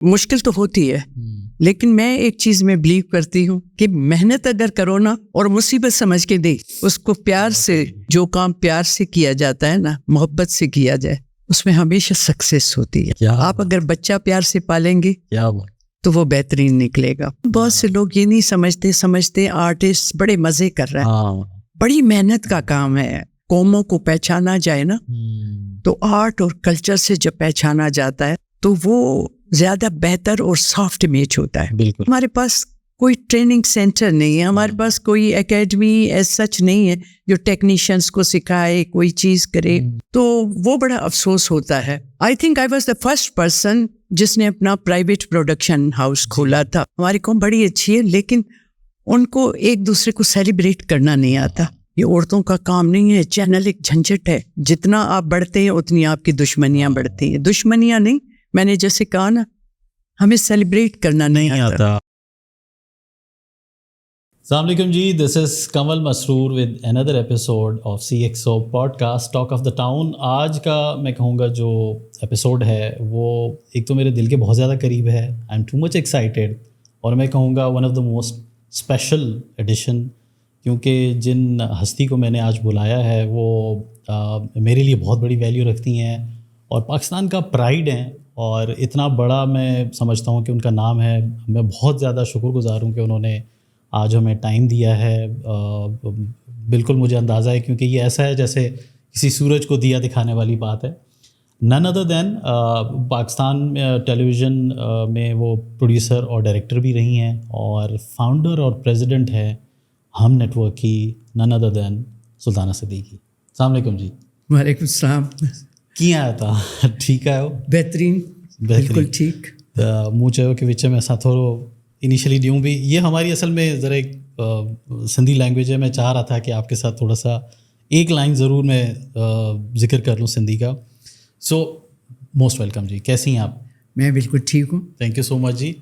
مشکل تو ہوتی ہے، لیکن میں ایک چیز میں بلیو کرتی ہوں کہ محنت اگر کرو نا اور مصیبت سمجھ کے دے، اس کو پیار سے، جو کام پیار سے کیا جاتا ہے نا، محبت سے کیا جائے، اس میں ہمیشہ سکسیس ہوتی ہے. آپ اگر بچہ پیار سے پالیں گے تو وہ بہترین نکلے گا. بہت سے لوگ یہ نہیں سمجھتے آرٹسٹ بڑے مزے کر رہے ہیں. بڑی محنت کا کام ہے. قوموں کو پہچانا جائے نا تو آرٹ اور کلچر سے جب پہچانا جاتا ہے تو وہ زیادہ بہتر اور سافٹ میچ ہوتا ہے. بالکل. ہمارے پاس کوئی ٹریننگ سینٹر نہیں ہے، ہمارے پاس کوئی اکیڈمی ایز سچ نہیں ہے جو ٹیکنیشینس کو سکھائے، کوئی چیز کرے، تو وہ بڑا افسوس ہوتا ہے. I think I was the first person جس نے اپنا پرائیویٹ پروڈکشن ہاؤس کھولا تھا. ہماری قوم بڑی اچھی ہے لیکن ان کو ایک دوسرے کو سیلیبریٹ کرنا نہیں آتا. یہ عورتوں کا کام نہیں ہے، چینل ایک جھنجھٹ ہے. جتنا آپ بڑھتے ہیں اتنی آپ کی دشمنیاں بڑھتی ہیں. دشمنیاں نہیں، میں نے جیسے کہا نا، ہمیں سیلیبریٹ کرنا نہیں آتا. السلام علیکم جی، دس is Kamal Masroor with another episode of CXO podcast talk of the town. آج کا میں کہوں گا جو ایپیسوڈ ہے وہ ایک تو میرے دل کے بہت زیادہ قریب ہے. I am too much excited, اور میں کہوں گا one of the most special edition, کیونکہ جن ہستی کو میں نے آج بلایا ہے وہ میرے لیے بہت بڑی ویلیو رکھتی ہیں اور پاکستان کا پرائیڈ ہیں، اور اتنا بڑا میں سمجھتا ہوں کہ ان کا نام ہے. میں بہت زیادہ شکر گزار ہوں کہ انہوں نے آج ہمیں ٹائم دیا ہے. بالکل مجھے اندازہ ہے، کیونکہ یہ ایسا ہے جیسے کسی سورج کو دیا دکھانے والی بات ہے. نن ادر دین پاکستان ٹیلی ویژن میں وہ پروڈیوسر اور ڈائریکٹر بھی رہی ہیں، اور فاؤنڈر اور پریزیڈنٹ ہے ہم نیٹ ورک کی نن ادر دین سلطانہ صدیقی. السلام علیکم جی. وعلیکم السلام. کی آیا تھا؟ ٹھیک ہے؟ بہترین، بالکل ٹھیک. منہ چاہو کہ وچ میں ساتھ تھوڑو انیشلی ڈیوں بھی یہ ہماری اصل میں ذرا ایک سندھی لینگویج ہے. میں چاہ رہا تھا کہ آپ کے ساتھ تھوڑا سا ایک لائن ضرور میں ذکر کر لوں سندھی کا. سو موسٹ ویلکم جی. کیسی ہیں آپ؟ میں بالکل ٹھیک ہوں. تھینک یو سو مچ جی.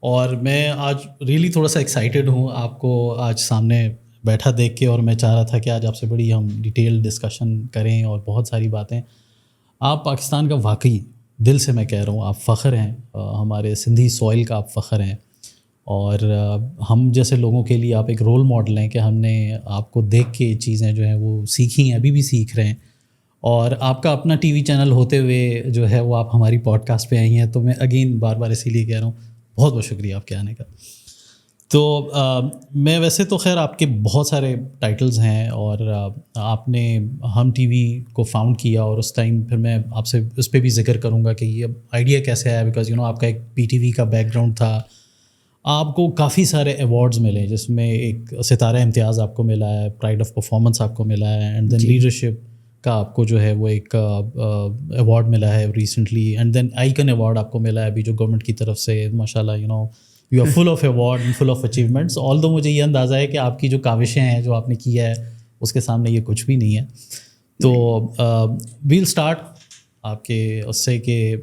اور میں آج ریئلی تھوڑا سا ایکسائٹیڈ ہوں آپ کو آج سامنے بیٹھا دیکھ کے، اور میں چاہ رہا تھا کہ آج آپ سے بڑی ہم ڈیٹیل ڈسکشن کریں اور بہت ساری باتیں. آپ پاکستان کا واقعی دل سے میں کہہ رہا ہوں آپ فخر ہیں، ہمارے سندھی سوئل کا آپ فخر ہیں، اور ہم جیسے لوگوں کے لیے آپ ایک رول ماڈل ہیں کہ ہم نے آپ کو دیکھ کے چیزیں جو ہیں وہ سیکھی ہیں، ابھی بھی سیکھ رہے ہیں. اور آپ کا اپنا ٹی وی چینل ہوتے ہوئے جو ہے وہ آپ ہماری پوڈ کاسٹ پہ آئی ہیں، تو میں اگین بار بار اسی لیے کہہ رہا ہوں بہت بہت شکریہ آپ کے آنے کا. تو میں ویسے تو خیر آپ کے بہت سارے ٹائٹلز ہیں، اور آپ نے ہم ٹی وی کو فاؤنڈ کیا، اور اس ٹائم پھر میں آپ سے اس پہ بھی ذکر کروں گا کہ یہ آئیڈیا کیسے آیا، بیکاز آپ کا ایک PTV کا بیک گراؤنڈ تھا. آپ کو کافی سارے ایوارڈز ملے، جس میں ایک ستارہ امتیاز آپ کو ملا ہے، پرائڈ آف پرفارمنس آپ کو ملا ہے، اینڈ دین لیڈرشپ کا آپ کو جو ہے وہ ایک ایوارڈ ملا ہے recently, and then icon award آپ کو ملا ہے ابھی جو گورنمنٹ کی طرف سے. ماشاء اللہ you are full of award and full of achievements. Although مجھے یہ اندازہ ہے کہ آپ کی جو کاوشیں ہیں، جو آپ نے کیا ہے، اس کے سامنے یہ کچھ بھی نہیں ہے. تو ویل اسٹارٹ آپ کے اس سے کہ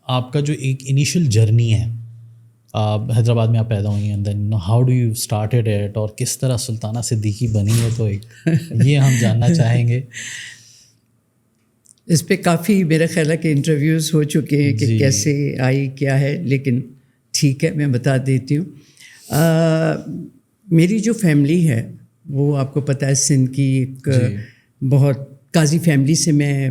آپ کا جو ایک انیشیل جرنی ہے، حیدرآباد میں آپ پیدا ہوئی ہیں، then how do you started it, اور کس طرح سلطانہ صدیقی بنی ہے، تو یہ ہم جاننا چاہیں گے. اس پہ کافی میرا خیال ہے کہ انٹرویوز ہو چکے ہیں کہ کیسے آئی کیا ہے، لیکن ٹھیک ہے میں بتا دیتی ہوں. میری جو فیملی ہے وہ آپ کو پتہ ہے سندھ کی ایک بہت قاضی فیملی سے، میں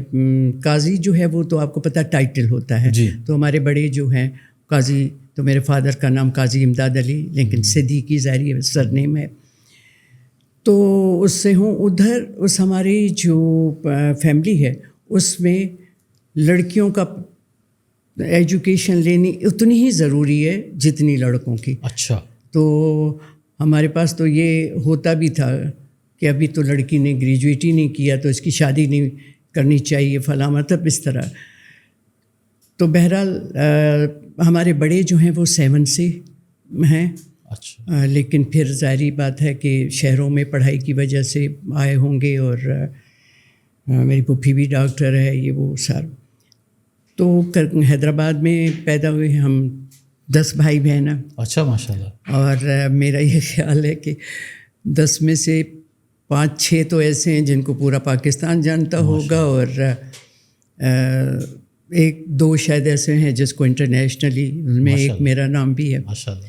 قاضی جو ہے وہ تو آپ کو پتہ ٹائٹل ہوتا ہے. تو ہمارے بڑے جو ہیں قاضی، تو میرے فادر کا نام قاضی امداد علی، لیکن صدیقی ظاہری سر نیم ہے. تو اس سے ہوں ادھر اس ہماری جو فیملی ہے اس میں لڑکیوں کا ایجوکیشن لینی اتنی ہی ضروری ہے جتنی لڑکوں کی. اچھا. تو ہمارے پاس تو یہ ہوتا بھی تھا کہ ابھی تو لڑکی نے گریجویٹ ہی نہیں کیا تو اس کی شادی نہیں کرنی چاہیے، فلاں مطلب اس طرح. تو بہرحال ہمارے بڑے جو ہیں وہ 7 سے ہیں. اچھا. لیکن پھر ظاہری بات ہے کہ شہروں میں پڑھائی کی وجہ سے آئے ہوں گے، اور میری پھوپھی بھی ڈاکٹر ہے، یہ وہ سارا. تو حیدرآباد میں پیدا ہوئے ہم 10 بھائی بہن ہیں. اچھا ماشاء اللہ. اور میرا یہ خیال ہے کہ 10 میں سے 5-6 تو ایسے ہیں جن کو پورا پاکستان جانتا ہوگا، اور ایک دو شاید ایسے ہیں جس کو انٹرنیشنلی ان میں ایک میرا نام بھی ہے ماشاء اللہ.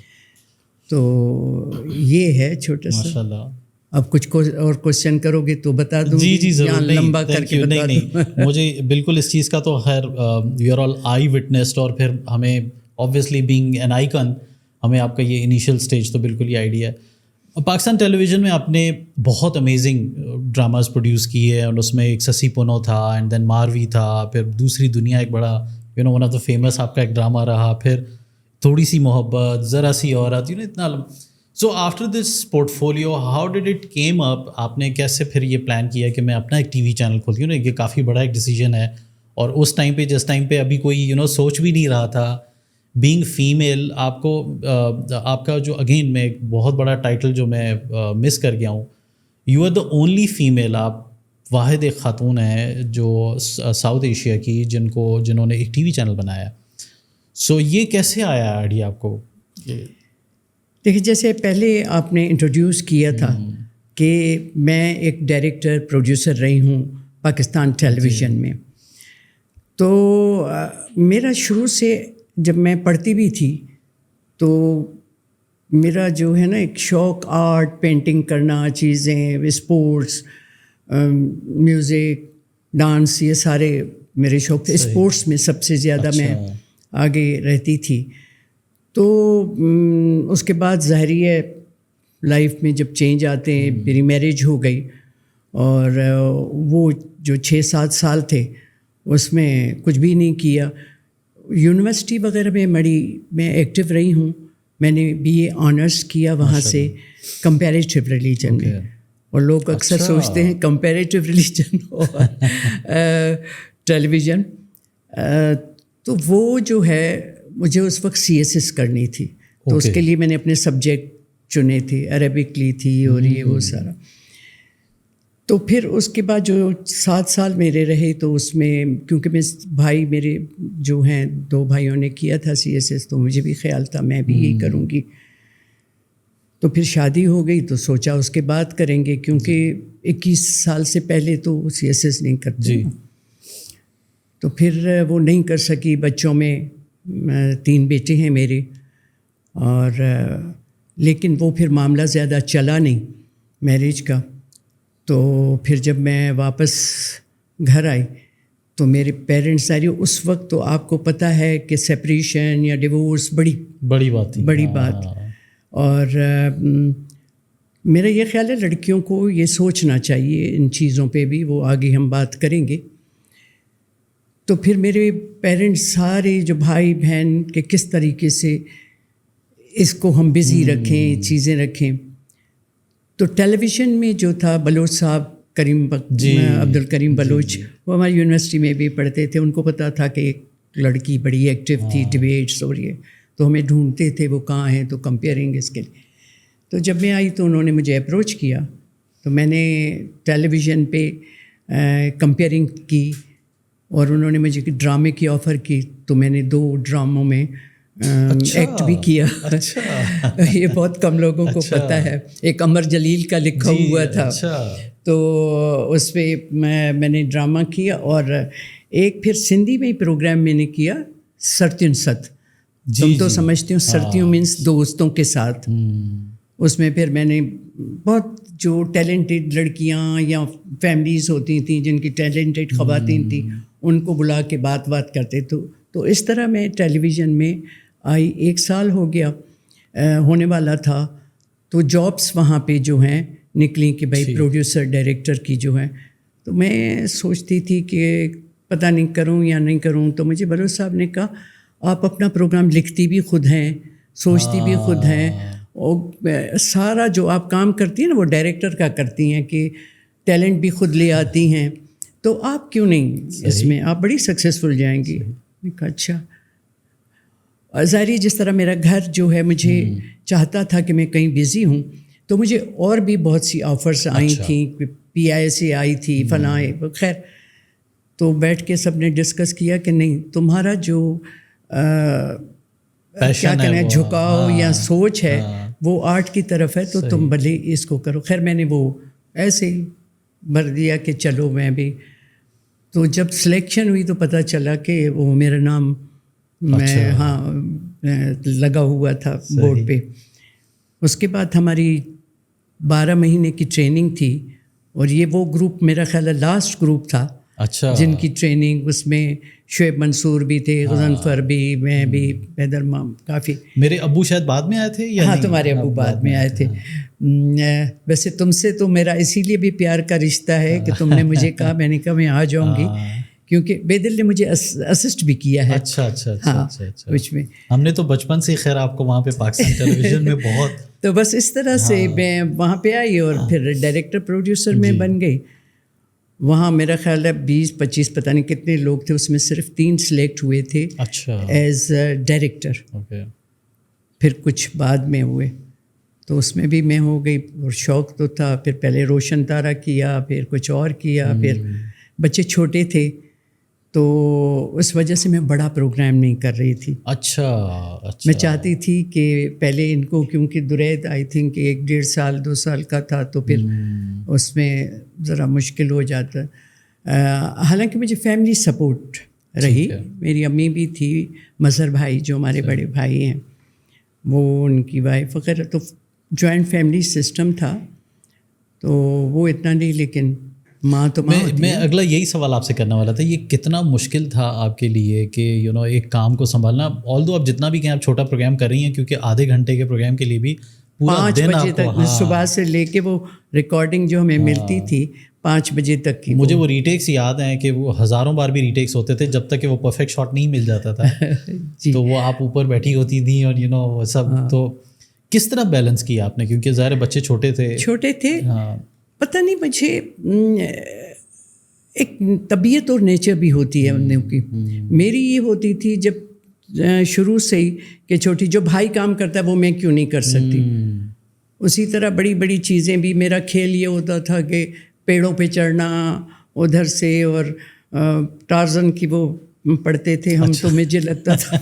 تو یہ ہے چھوٹا سا. ماشاء اللہ. اب کچھ اور کوشچن کرو گے تو بتا دوں. جی ضرور. لمبا کر کے بتا دوں. مجھے بالکل اس چیز کا تو خیر we are all I witnessed, اور پھر ہمیں آبویسلی بینگ این آئیکن ہمیں آپ کا یہ انیشیل اسٹیج تو بالکل ہی آئیڈیا ہے. پاکستان ٹیلی ویژن میں آپ نے بہت امیزنگ ڈراماز پروڈیوس کیے ہیں, اور اس میں ایک سسی پونو تھا, اینڈ دین ماروی تھا, پھر دوسری دنیا ایک بڑا ون آف دا فیمس آپ کا ایک ڈرامہ رہا, پھر تھوڑی سی محبت, ذرا سی عورت, اتنا. So after this port folio how did it came up? آپ نے کیسے پھر یہ پلان کیا کہ میں اپنا ایک ٹی وی چینل کھولتی ہوں؟ یہ کافی بڑا ایک ڈیسیجن ہے, اور اس ٹائم پہ جس ٹائم پہ ابھی کوئی سوچ بھی نہیں رہا تھا. بینگ فیمیل, آپ کو آپ کا جو اگین میں ایک بہت بڑا ٹائٹل جو میں مس کر گیا ہوں, you are the only female, آپ واحد ایک خاتون ہیں جو ساؤتھ ایشیا کی جنہوں نے ایک ٹی وی چینل بنایا. سو یہ کیسے آیا آئیڈیا آپ کو؟ دیکھیے, جیسے پہلے آپ نے انٹروڈیوس کیا تھا کہ میں ایک ڈائریکٹر پروڈیوسر رہی ہوں پاکستان ٹیلی ویژن میں, تو میرا شروع سے جب میں پڑھتی بھی تھی تو میرا جو ہے نا ایک شوق آرٹ, پینٹنگ کرنا, چیزیں, اسپورٹس, میوزک, ڈانس, یہ سارے میرے شوق تھے. اسپورٹس میں سب سے زیادہ میں آگے رہتی تھی. تو اس کے بعد ظاہری ہے لائف میں جب چینج آتے ہیں, میری میرج ہو گئی, اور وہ جو 6-7 سال تھے اس میں کچھ بھی نہیں کیا. یونیورسٹی وغیرہ میں ایکٹیو رہی ہوں. میں نے BA آنرس کیا وہاں سے کمپیریٹیو ریلیجن میں, اور لوگ اکثر سوچتے ہیں کمپیریٹیو ریلیجن اور ٹیلی ویژن. تو وہ جو ہے مجھے اس وقت CSS کرنی تھی, تو اس کے لیے میں نے اپنے سبجیکٹ چنے تھے, عربک لی تھی اور یہ وہ سارا. تو پھر اس کے بعد جو 7 سال میرے رہے تو اس میں کیونکہ بھائی میرے جو ہیں 2 بھائیوں نے کیا تھا CSS, تو مجھے بھی خیال تھا میں بھی یہی کروں گی. تو پھر شادی ہو گئی تو سوچا اس کے بعد کریں گے, کیونکہ 21 سال سے پہلے تو CSS نہیں کرتے. تو پھر وہ نہیں کر سکی. بچوں میں 3 بیٹے ہیں میرے, اور لیکن وہ پھر معاملہ زیادہ چلا نہیں میرج کا. تو پھر جب میں واپس گھر آئی تو میرے پیرنٹس اس وقت تو آپ کو پتہ ہے کہ سیپریشن یا ڈیورس بڑی بات. اور میرا یہ خیال ہے لڑکیوں کو یہ سوچنا چاہیے ان چیزوں پہ بھی, وہ آگے ہم بات کریں گے. تو پھر میرے پیرنٹس سارے جو بھائی بہن کہ کس طریقے سے اس کو ہم بزی رکھیں, چیزیں رکھیں. تو ٹیلی ویژن میں جو تھا بلوچ صاحب عبد الکریم بلوچ, وہ ہماری یونیورسٹی میں بھی پڑھتے تھے. ان کو پتہ تھا کہ ایک لڑکی بڑی ایکٹیو تھی ڈبیٹس اور یہ, تو ہمیں ڈھونڈتے تھے وہ کہاں ہیں, تو کمپیئرنگ اس کے لیے. تو جب میں آئی تو انہوں نے مجھے اپروچ کیا, تو میں نے ٹیلی ویژن پہ کمپیئرنگ کی, اور انہوں نے مجھے ڈرامے کی آفر کی. تو میں نے 2 ڈراموں میں ایکٹ بھی کیا. یہ بہت کم لوگوں کو پتہ ہے. ایک عمر جلیل کا لکھا ہوا تھا, تو اس پہ میں نے ڈرامہ کیا, اور ایک پھر سندھی میں پروگرام میں نے کیا سرتیوں ست. تم تو سمجھتے ہو سرتیوں مینس دوستوں کے ساتھ. اس میں پھر میں نے بہت جو ٹیلنٹڈ لڑکیاں یا فیملیز ہوتی تھیں جن کی ٹیلنٹڈ خواتین تھیں, ان کو بلا کے بات کرتے. تو اس طرح میں ٹیلی ویژن میں آئی. 1 سال ہو گیا ہونے والا تھا. تو جابس وہاں پہ جو ہیں نکلیں کہ بھائی پروڈیوسر ڈائریکٹر کی جو ہیں. تو میں سوچتی تھی کہ پتہ نہیں کروں یا نہیں کروں. تو مجھے بلوچ صاحب نے کہا آپ اپنا پروگرام لکھتی بھی خود ہیں, سوچتی بھی خود ہیں, اور سارا جو آپ کام کرتی ہیں نا وہ ڈائریکٹر کا کرتی ہیں, کہ ٹیلنٹ بھی خود لے آتی ہیں, تو آپ کیوں نہیں اس میں, آپ بڑی سکسیزفل جائیں گی. میں کہا اچھا. ظاہری جس طرح میرا گھر جو ہے مجھے چاہتا تھا کہ میں کہیں بزی ہوں, تو مجھے اور بھی بہت سی آفرز آئی تھیں, PI سے آئی تھی, فلاں, خیر. تو بیٹھ کے سب نے ڈسکس کیا کہ نہیں, تمہارا جو کیا کہنا ہے جھکاؤ یا سوچ ہے وہ آرٹ کی طرف ہے, تو تم بھلے اس کو کرو. خیر میں نے وہ ایسے ہی بھر دیا کہ چلو میں بھی. تو جب سلیکشن ہوئی تو پتہ چلا کہ وہ میرا نام میں لگا ہوا تھا بورڈ پہ. اس کے بعد ہماری 12 مہینے کی ٹریننگ تھی اور یہ وہ گروپ میرا خیال ہے لاسٹ گروپ تھا جن کی ٹریننگ. اس میں شعیب منصور بھی تھے, غضنفر بھی, میں بھی, پیدر مام, کافی. میرے ابو شاید بعد میں آئے تھے یا ہاں تمہارے ابو بعد میں آئے تھے. ویسے تم سے تو میرا اسی لیے بھی پیار کا رشتہ ہے کہ تم نے مجھے کہا, میں نے کہا میں آ جاؤں گی, کیونکہ بیدل نے مجھے اسسٹ بھی کیا ہے. اچھا. کچھ میں ہم نے تو بچپن سے خیر آپ کو وہاں پہ پاکستان ٹیلی ویژن میں بہت تو بس اس طرح سے میں وہاں پہ آئی اور پھر ڈائریکٹر پروڈیوسر میں بن گئی. وہاں میرا خیال ہے 20-25 پتہ نہیں کتنے لوگ تھے, اس میں صرف 3 سلیکٹ ہوئے تھے ایز ڈائریکٹر. پھر کچھ بعد میں ہوئے تو اس میں بھی میں ہو گئی, اور شوق تو تھا. پھر پہلے روشن تارا کیا, پھر کچھ اور کیا, پھر بچے چھوٹے تھے تو اس وجہ سے میں بڑا پروگرام نہیں کر رہی تھی. اچھا. میں چاہتی تھی کہ پہلے ان کو, کیونکہ درید آئی تھنک 1-1.5 سال 2 سال کا تھا تو پھر اس میں ذرا مشکل ہو جاتا. حالانکہ مجھے فیملی سپورٹ رہی, میری امی بھی تھی, مظہر بھائی جو ہمارے بڑے بھائی ہیں وہ, ان کی وائف وغیرہ, تو جوائنٹ فیملی سسٹم تھا تو وہ اتنا نہیں. لیکن ماں تو میں اگلا یہی سوال آپ سے کرنے والا تھا, یہ کتنا مشکل تھا آپ کے لیے کہ ایک کام کو سنبھالنا. آلدو آپ جتنا بھی کہیں آپ چھوٹا پروگرام کر رہی ہیں, کیونکہ آدھے گھنٹے کے پروگرام کے لیے بھی 5 بجے تک صبح سے لے کے وہ ریکارڈنگ جو ہمیں ملتی تھی 5 بجے تک کی. مجھے وہ ریٹیکس یاد ہیں کہ وہ ہزاروں بار بھی ریٹیکس ہوتے تھے جب تک کہ وہ پرفیکٹ شاٹ نہیں مل جاتا تھا. تو وہ آپ اوپر بیٹھی ہوتی تھیں اور وہ سب. تو کس طرح بیلنس کیا آپ نے, کیونکہ ظاہر بچے چھوٹے تھے. پتہ نہیں, مجھے ایک طبیعت اور نیچر بھی ہوتی ہے ان کی. میری یہ ہوتی تھی جب شروع سے ہی کہ چھوٹی, جو بھائی کام کرتا ہے وہ میں کیوں نہیں کر سکتی. اسی طرح بڑی بڑی چیزیں بھی, میرا کھیل یہ ہوتا تھا کہ پیڑوں پہ چڑھنا ادھر سے, اور ٹارزن کی وہ پڑھتے تھے ہم تو مجھے لگتا تھا.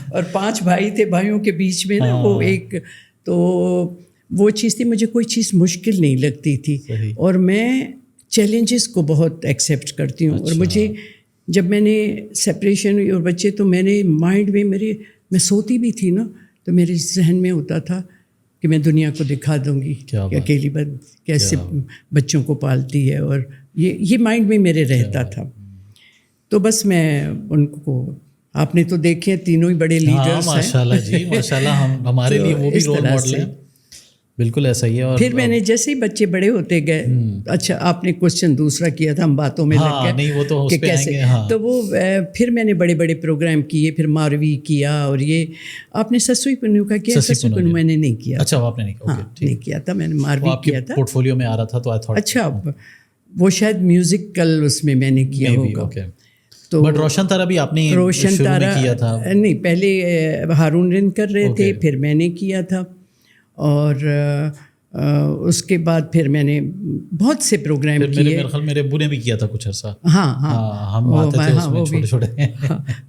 اور 5 بھائی تھے, بھائیوں کے بیچ میں نا وہ ایک, تو وہ چیز تھی, مجھے کوئی چیز مشکل نہیں لگتی تھی. اور میں چیلنجز کو بہت ایکسیپٹ کرتی ہوں. اور مجھے جب میں نے سپریشن ہوئی اور بچے, تو میں نے مائنڈ میں میں سوتی بھی تھی نا, تو میرے ذہن میں ہوتا تھا کہ میں دنیا کو دکھا دوں گی کہ اکیلی کیسے بچوں کو پالتی ہے, اور یہ مائنڈ میں میرے رہتا تھا. تو بس میں ان کو, آپ نے تو دیکھے تینوں ہی بڑے لیڈرز ہیں. ماشاءاللہ جی, ماشاءاللہ. ہمارے لیے وہ بھی رول ماڈل ہیں. بالکل ایسا ہی ہے. اور پھر میں نے جیسے ہی بچے بڑے ہوتے گئے, اچھا آپ نے کوشچن دوسرا کیا تھا, ہم باتوں میں لگ گئے نہیں وہ تو کہ کیسے, تو وہ پھر میں نے بڑے بڑے پروگرام کیے, پھر ماروی کیا, اور یہ آپ نے سسوئی پنو کا کیا. سسوئی پنو میں نے نہیں کیا. اچھا آپ نے نہیں کیا تھا, میں نے ماروی کیا تھا. پورٹ فولیو میں آ رہا تھا تو اچھا وہ شاید میوزیکل اس میں نے کیا ہوگا. تو بٹ روشن تارا بھی آپ نے روشن تارا کیا تھا. نہیں, پہلے ہارون رن کر رہے تھے, پھر میں نے کیا تھا. اور اس کے بعد پھر میں نے بہت سے پروگرام کیے. میرے خیال میرے ابو نے بھی کیا تھا کچھ عرصہ. ہم آتے تھے اس میں چھوٹے چھوٹے.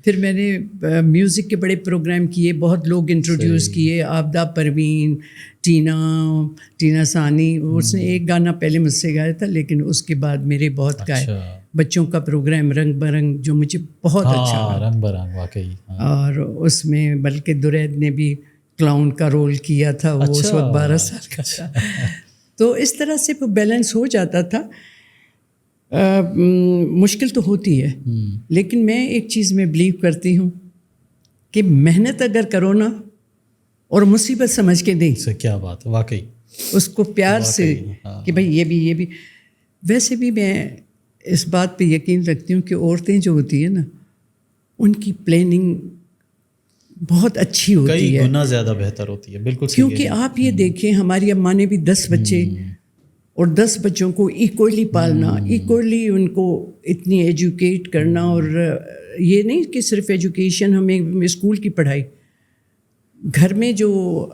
پھر میں نے میوزک کے بڑے پروگرام کیے, بہت لوگ انٹروڈیوس کیے, آبدہ پروین, ٹینا ثانی. اس نے ایک گانا پہلے مجھ سے گایا تھا, لیکن اس کے بعد میرے بہت گائے. بچوں کا پروگرام رنگ برنگ جو مجھے بہت اچھا لگا. رنگ برنگ واقعی. اور اس میں بلکہ درید نے بھی کلاؤن کا رول کیا تھا, وہ اس وقت 12 سال کا تھا. تو اس طرح سے وہ بیلنس ہو جاتا تھا. مشکل تو ہوتی ہے, لیکن میں ایک چیز میں بلیو کرتی ہوں کہ محنت اگر کرو نا اور مصیبت سمجھ کے دیں, کیا بات ہے واقعی, اس کو پیار سے کہ بھائی یہ بھی. ویسے بھی میں اس بات پہ یقین رکھتی ہوں کہ عورتیں جو ہوتی ہیں نا, ان کی پلاننگ بہت اچھی ہوتی ہے, کئی گنا زیادہ بہتر ہوتی ہے. بالکل, کیونکہ آپ یہ دیکھیں, ہماری اماں نے بھی 10 بچے اور 10 بچوں کو ایکولی پالنا, ایکولی ان کو اتنی ایجوکیٹ کرنا. اور یہ نہیں کہ صرف ایجوکیشن, ہمیں اسکول کی پڑھائی, گھر میں جو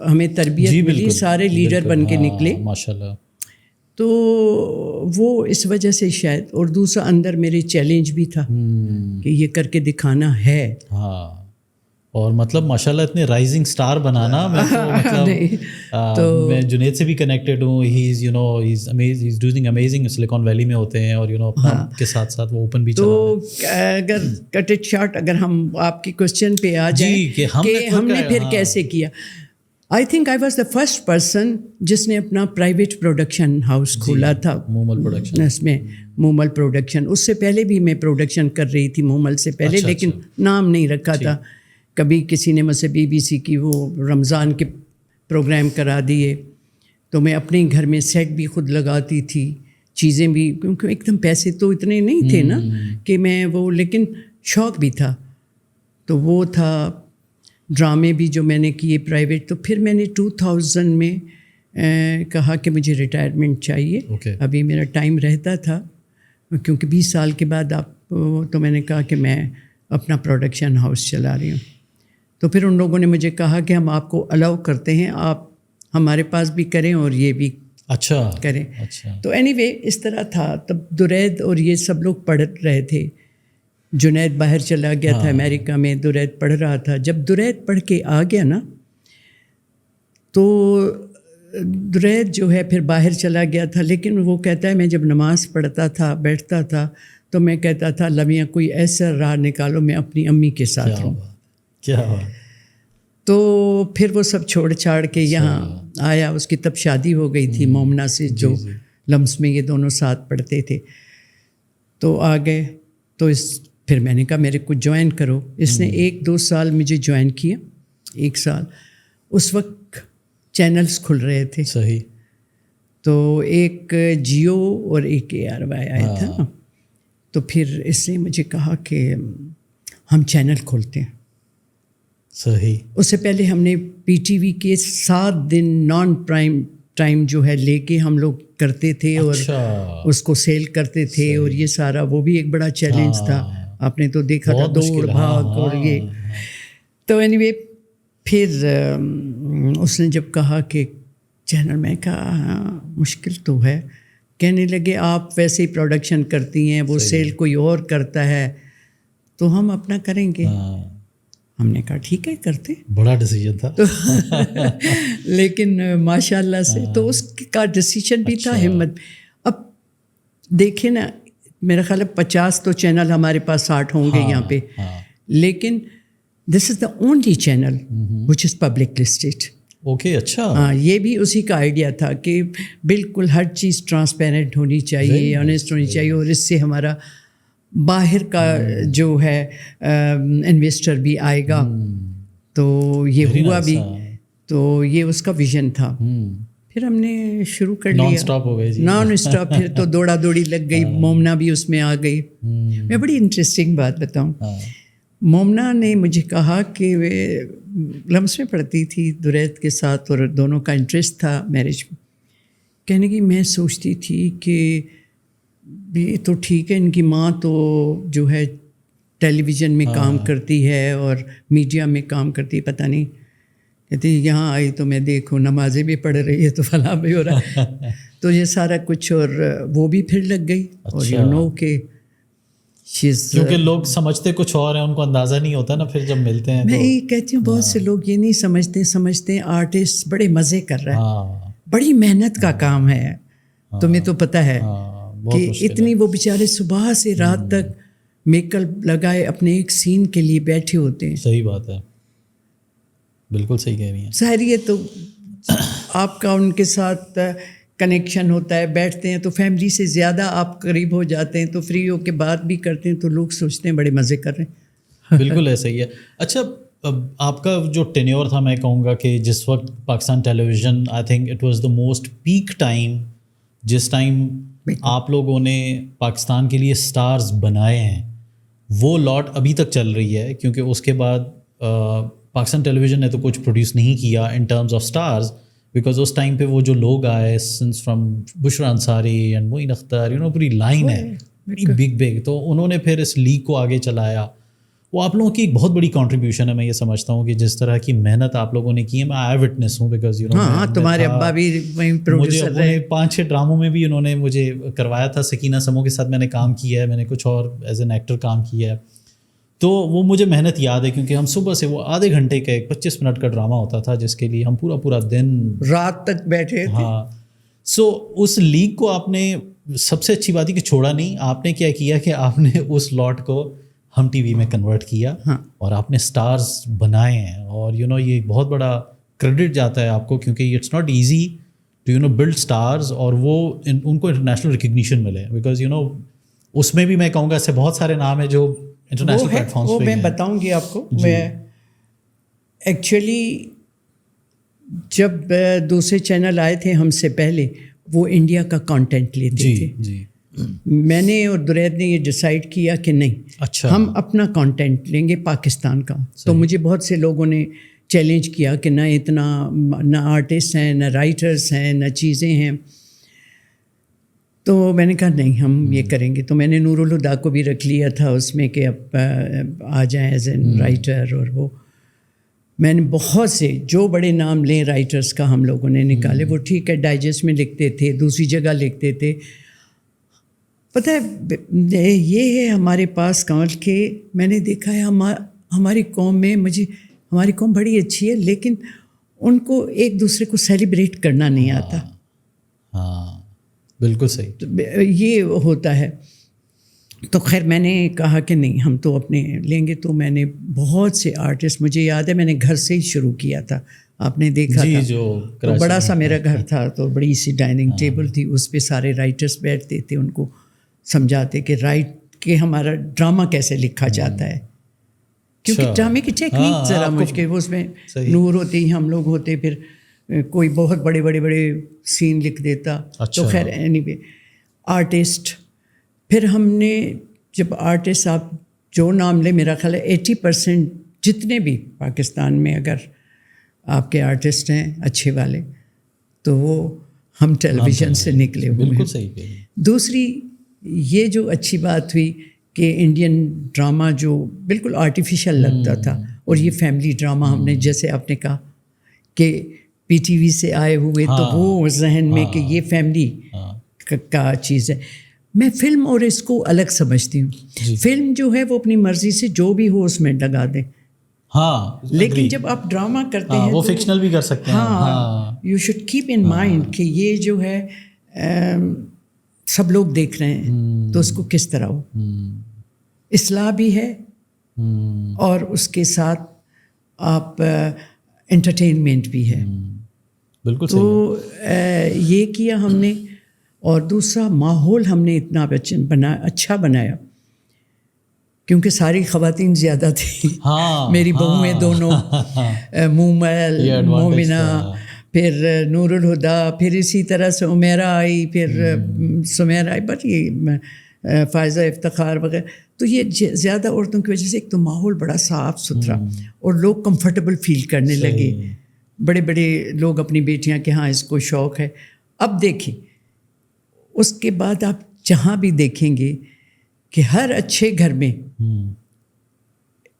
ہمیں تربیت ملی, سارے لیڈر بن کے نکلے ماشاءاللہ. تو وہ اس وجہ سے شاید. اور دوسرا اندر میرے چیلنج بھی تھا کہ یہ کر کے دکھانا ہے. اور مطلب ماشاءاللہ اتنے رائزنگ سٹار بنانا میں مطلب میں جنید سے بھی کنیکٹڈ ہوں. He is he is doing amazing. Silicon Valley میں ہوتے ہیں اور اپنا کے ساتھ ساتھ وہ اوپن بھی چلا تو اگر کٹ اٹ شارٹ اگر ہم آپ کی کوشچن پہ آ جائیں کہ ہم نے پھر کیسے کیا. I think I was the first person جس نے اپنا پرائیویٹ پروڈکشن ہاؤس کھولا تھا. مومل پروڈکشن. اس میں مومل پروڈکشن. اس سے پہلے بھی میں پروڈکشن کر رہی تھی مومل سے پہلے, لیکن نام نہیں رکھا تھا. کبھی کسی نے مجھ سے BBC کی وہ رمضان کے پروگرام کرا دیے تو میں اپنے گھر میں سیٹ بھی خود لگاتی تھی, چیزیں بھی, کیونکہ ایک دم پیسے تو اتنے نہیں تھے نا کہ میں وہ, لیکن شوق بھی تھا. تو وہ تھا. ڈرامے بھی جو میں نے کیے پرائیویٹ. تو پھر میں نے 2000 میں کہا کہ مجھے ریٹائرمنٹ چاہیے. ابھی میرا ٹائم رہتا تھا کیونکہ 20 سال کے بعد تو میں نے کہا کہ میں اپنا پروڈکشن ہاؤس چلا رہی ہوں. تو پھر ان لوگوں نے مجھے کہا کہ ہم آپ کو الاؤ کرتے ہیں, آپ ہمارے پاس بھی کریں اور یہ بھی اچھا کریں. تو اینی وے اس طرح تھا. تب درید اور یہ سب لوگ پڑھ رہے تھے. جنید باہر چلا گیا تھا امریکہ میں, درید پڑھ رہا تھا. جب درید پڑھ کے آ گیا نا تو درید جو ہے پھر باہر چلا گیا تھا, لیکن وہ کہتا ہے میں جب نماز پڑھتا تھا بیٹھتا تھا تو میں کہتا تھا لمیاں کوئی ایسا راہ نکالو میں اپنی امی کے ساتھ رہوں. کیا تو پھر وہ سب چھوڑ چھاڑ کے یہاں آیا. اس کی تب شادی ہو گئی تھی مومنہ سے, جو لمس میں یہ دونوں ساتھ پڑھتے تھے. تو آ گئے. تو پھر میں نے کہا میرے کو جوائن کرو. اس نے 1-2 سال مجھے جوائن کیا. 1 سال. اس وقت چینلز کھل رہے تھے. صحیح. تو ایک جیو اور ایک ARY آیا تھا نا. تو پھر اس نے مجھے کہا کہ ہم چینل کھولتے ہیں. صحیح. اس سے پہلے ہم نے PTV کے 7 دن نان پرائم ٹائم جو ہے لے کے ہم لوگ کرتے تھے اور اس کو سیل کرتے تھے. اور یہ سارا وہ بھی ایک بڑا چیلنج تھا. آپ نے تو دیکھا تھا دوڑ بھاگ اور یہ. تو اینی وے پھر اس نے جب کہا کہ چینل, میں کہا مشکل تو ہے. کہنے لگے آپ ویسے ہی پروڈکشن کرتی ہیں, وہ سیل کوئی اور کرتا ہے, تو ہم اپنا کریں گے. ہم نے کہا ٹھیک ہے کرتے. بڑا ڈیسیجن تھا لیکن ماشاء اللہ سے تو اس کا ڈیسیجن بھی تھا, ہمت. اب دیکھیں نا, میرا خیال ہے 50 تو چینل ہمارے پاس 60 ہوں گے یہاں پہ, لیکن this is the only channel which is public listed. Okay. اچھا. ہاں, یہ بھی اسی کا آئیڈیا تھا کہ بالکل ہر چیز ٹرانسپیرنٹ ہونی چاہیے, آنیسٹ ہونی چاہیے, اور اس سے ہمارا باہر کا جو ہے انویسٹر بھی آئے گا. تو یہ ہوا بھی. تو یہ اس کا ویژن تھا. پھر ہم نے شروع کر لیا. نان اسٹاپ ہو گئے جی. Non stop. پھر تو دوڑا دوڑی لگ گئی. مومنہ بھی اس میں آ گئی. میں بڑی انٹرسٹنگ بات بتاؤں. مومنہ نے مجھے کہا کہ وہ لمس میں پڑھتی تھی درید کے ساتھ اور دونوں کا انٹرسٹ تھا میرج میں. کہنے کی میں سوچتی تھی کہ یہ تو ٹھیک ہے, ان کی ماں تو جو ہے ٹیلی ویژن میں کام کرتی ہے اور میڈیا میں کام کرتی ہے, پتہ نہیں. کہتی یہاں آئی تو میں دیکھوں نمازیں بھی پڑھ رہی ہے تو فلاں بھی ہو رہا ہے. تو یہ سارا کچھ, اور وہ بھی پھر لگ گئی. اور یو نو کہ کیونکہ لوگ سمجھتے کچھ اور ہیں, ان کو اندازہ نہیں ہوتا نا پھر جب ملتے ہیں. میں یہ کہتی ہوں بہت سے لوگ یہ نہیں سمجھتے ہیں آرٹسٹ بڑے مزے کر رہا ہے, بڑی محنت کا کام ہے. تمہیں تو پتہ ہے کہ اتنی وہ بیچارے صبح سے رات تک میک اپ لگائے اپنے ایک سین کے لیے بیٹھے ہوتے ہیں. صحیح بات ہے, بالکل صحیح کہہ رہی ہیں. ظاہر ہے تو آپ کا ان کے ساتھ کنیکشن ہوتا ہے, بیٹھتے ہیں تو فیملی سے زیادہ آپ قریب ہو جاتے ہیں, تو فری ہو کے بات بھی کرتے ہیں تو لوگ سوچتے ہیں بڑے مزے کر رہے ہیں. بالکل ایسا ہی ہے. اچھا, آپ کا جو ٹینیور تھا, میں کہوں گا کہ جس وقت Pakistan television, I think it was the most peak time, جس ٹائم آپ لوگوں نے پاکستان کے لیے سٹارز بنائے ہیں, وہ لاٹ ابھی تک چل رہی ہے. کیونکہ اس کے بعد پاکستان ٹیلی ویژن نے تو کچھ پروڈیوس نہیں کیا in terms of stars, because اس ٹائم پہ وہ جو لوگ آئے since from Bushra Ansari and معین اختر, پوری لائن ہے بگ. تو انہوں نے پھر اس لیگ کو آگے چلایا. وہ آپ لوگوں کی ایک بہت بڑی کنٹریبیوشن ہے. میں یہ سمجھتا ہوں کہ جس طرح کی محنت آپ لوگوں نے کی ہے, میں آئی وٹنس ہوں, بیکاز تمہارے ابا بھی پروڈیوسر رہے. 5-6 ڈراموں میں بھی انہوں نے مجھے کروایا تھا. سکینہ سمو کے ساتھ میں نے کام کیا ہے, میں نے کچھ اور ایز این ایکٹر کام کیا ہے. تو وہ مجھے محنت یاد ہے کیونکہ ہم صبح سے وہ آدھے گھنٹے کا ایک 25 منٹ کا ڈرامہ ہوتا تھا جس کے لیے ہم پورا دن رات تک بیٹھے. ہاں. سو اس لیگ کو آپ نے سب سے اچھی بات ہے کہ چھوڑا نہیں. آپ نے کیا کیا کہ آپ نے اس لاٹ کو ہم ٹی وی میں کنورٹ کیا اور آپ نے سٹارز بنائے ہیں. اور یہ بہت بڑا کریڈٹ جاتا ہے آپ کو کیونکہ it's not easy to build stars اور وہ ان کو انٹرنیشنل ریکگنیشن ملے. بیکاز اس میں بھی میں کہوں گا ایسے بہت سارے نام ہیں جو انٹرنیشنل پلیٹ فارمس پہ میں بتاؤں گی آپ کو. میں ایکچولی جب دوسرے چینل آئے تھے ہم سے پہلے وہ انڈیا کا کانٹینٹ لیتے تھے. میں نے اور درید نے یہ ڈیسائیڈ کیا کہ نہیں, ہم اپنا کانٹینٹ لیں گے پاکستان کا. تو مجھے بہت سے لوگوں نے چیلنج کیا کہ نہ اتنا نہ آرٹسٹ ہیں, نہ رائٹرس ہیں, نہ چیزیں ہیں. تو میں نے کہا نہیں, ہم یہ کریں گے. تو میں نے نور الہدا کو بھی رکھ لیا تھا اس میں کہ اب آ جائیں ایز این رائٹر. اور وہ میں نے بہت سے جو بڑے نام لیں رائٹرس کا ہم لوگوں نے نکالے. وہ ٹھیک ہے ڈائجسٹ میں لکھتے تھے, دوسری جگہ لکھتے تھے. پتہ ہے یہ ہے ہمارے پاس کمال کہ میں نے دیکھا ہے ہماری قوم میں, ہماری قوم بڑی اچھی ہے لیکن ان کو ایک دوسرے کو سیلیبریٹ کرنا نہیں آتا. ہاں بالکل صحیح, یہ ہوتا ہے. تو خیر میں نے کہا کہ نہیں ہم تو اپنے لیں گے. تو میں نے بہت سے آرٹسٹ, مجھے یاد ہے میں نے گھر سے ہی شروع کیا تھا, آپ نے دیکھا تھا تو بڑا سا میرا گھر تھا تو بڑی سی ڈائننگ ٹیبل تھی, اس پہ سارے رائٹرس بیٹھتے تھے, ان کو سمجھاتے کہ ہمارا ڈرامہ کیسے لکھا جاتا ہے. کیونکہ ڈرامے کی ٹیکنیک ذرا مشکل, اس میں نور ہوتی, ہم لوگ ہوتے, پھر کوئی بہت بڑے سین لکھ دیتا. تو خیر اینی وے آرٹسٹ. پھر ہم نے جب آرٹسٹ آپ جو نام لے, میرا خیال ہے 80% جتنے بھی پاکستان میں اگر آپ کے آرٹسٹ ہیں اچھے والے تو وہ ہم ٹیلی ویژن سے نکلے ہوئے. بالکل صحیح. دوسری یہ جو اچھی بات ہوئی کہ انڈین ڈرامہ جو بالکل آرٹیفیشل لگتا تھا, اور یہ فیملی ڈرامہ ہم نے, جیسے آپ نے کہا کہ پی ٹی وی سے آئے ہوئے, تو وہ ذہن میں کہ یہ فیملی کا چیز ہے. میں فلم اور اس کو الگ سمجھتی ہوں. فلم جو ہے وہ اپنی مرضی سے جو بھی ہو اس میں لگا دیں. ہاں لیکن جب آپ ڈرامہ کرتے ہیں وہ فکشنل بھی کر سکتے ہیں. ہاں you should keep in mind کہ یہ جو ہے سب لوگ دیکھ رہے ہیں تو اس کو کس طرح ہو. اصلاح بھی ہے اور اس کے ساتھ آپ انٹرٹینمنٹ بھی ہے. بالکل. تو یہ کیا ہم نے. اور دوسرا ماحول ہم نے اتنا اچھا بنایا کیونکہ ساری خواتین زیادہ تھیں. میری بہویں دونوں, مومل, مومنہ, پھر نور الہدا, پھر اسی طرح سے عمیرہ آئی, پھر سمیرہ آئی, بٹ یہ فائزہ افتخار وغیرہ. تو یہ زیادہ عورتوں کی وجہ سے ایک تو ماحول بڑا صاف ستھرا اور لوگ کمفرٹیبل فیل کرنے لگے. بڑے لوگ اپنی بیٹیاں کہ ہاں اس کو شوق ہے. اب دیکھیں اس کے بعد آپ جہاں بھی دیکھیں گے کہ ہر اچھے گھر میں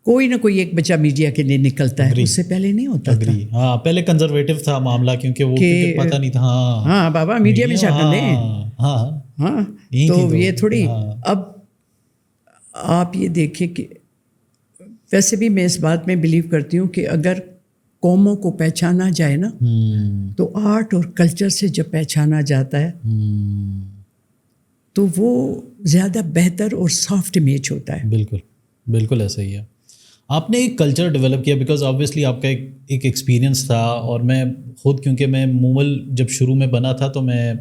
کوئی نہ کوئی ایک بچہ میڈیا کے لیے نکلتا ہے. اس سے پہلے نہیں ہوتا تھا. ہاں پہلے کنزرویٹو تھا معاملہ کیونکہ وہ پتہ نہیں تھا. ہاں بابا میڈیا میں شکل دیں. ہاں تو یہ تھوڑی. اب آپ یہ دیکھیں کہ ویسے بھی میں اس بات میں بلیو کرتی ہوں کہ اگر قوموں کو پہچانا جائے نا تو آرٹ اور کلچر سے جب پہچانا جاتا ہے تو وہ زیادہ بہتر اور سافٹ امیج ہوتا ہے. بالکل ایسا ہی ہے. آپ نے ایک کلچر ڈیولپ کیا بیکاز آبویسلی آپ کا ایک ایکسپیرینس تھا. اور میں خود کیونکہ میں مومل جب شروع میں بنا تھا تو میں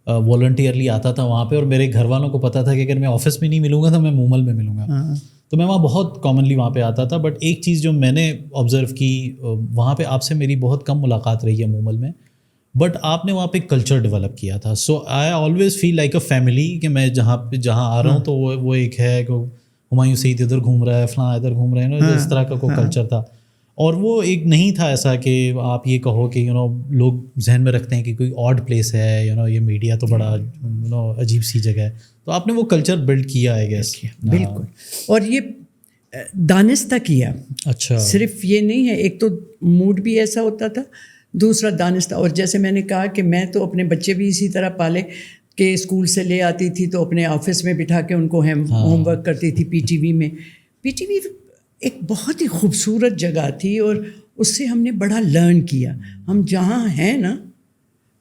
والنٹیئرلی آتا تھا وہاں پہ, اور میرے گھر والوں کو پتہ تھا کہ اگر میں آفس میں نہیں ملوں گا تو میں مومل میں ملوں گا. تو میں وہاں بہت کامنلی وہاں پہ آتا تھا. بٹ ایک چیز جو میں نے آبزرو کی, وہاں پہ آپ سے میری بہت کم ملاقات رہی ہے مومل میں, بٹ آپ نے وہاں پہ کلچر ڈیولپ کیا تھا. So I always feel like a family کہ میں جہاں آ رہا ہوں تو وہ ایک ہے کہ ہمایوں سعید ادھر گھوم رہا ہے, فلاں ادھر گھوم رہے ہیں, اس طرح کا کوئی کلچر تھا. اور وہ ایک نہیں تھا ایسا کہ آپ یہ کہو کہ لوگ ذہن میں رکھتے ہیں کہ کوئی آڈ پلیس ہے, یہ میڈیا تو بڑا عجیب سی جگہ ہے. تو آپ نے وہ کلچر بلڈ کیا ہے گیس. بالکل. اور یہ دانستہ کیا. اچھا. صرف یہ نہیں ہے, ایک تو موڈ بھی ایسا ہوتا تھا, دوسرا دانستہ. اور جیسے میں نے کہا کہ میں تو اپنے بچے بھی اسی طرح پالے کہ اسکول سے لے آتی تھی تو اپنے آفس میں بٹھا کے ان کو ہوم ورک کرتی تھی. پی ٹی وی میں ایک بہت ہی خوبصورت جگہ تھی اور اس سے ہم نے بڑا لرن کیا. ہم جہاں ہیں نا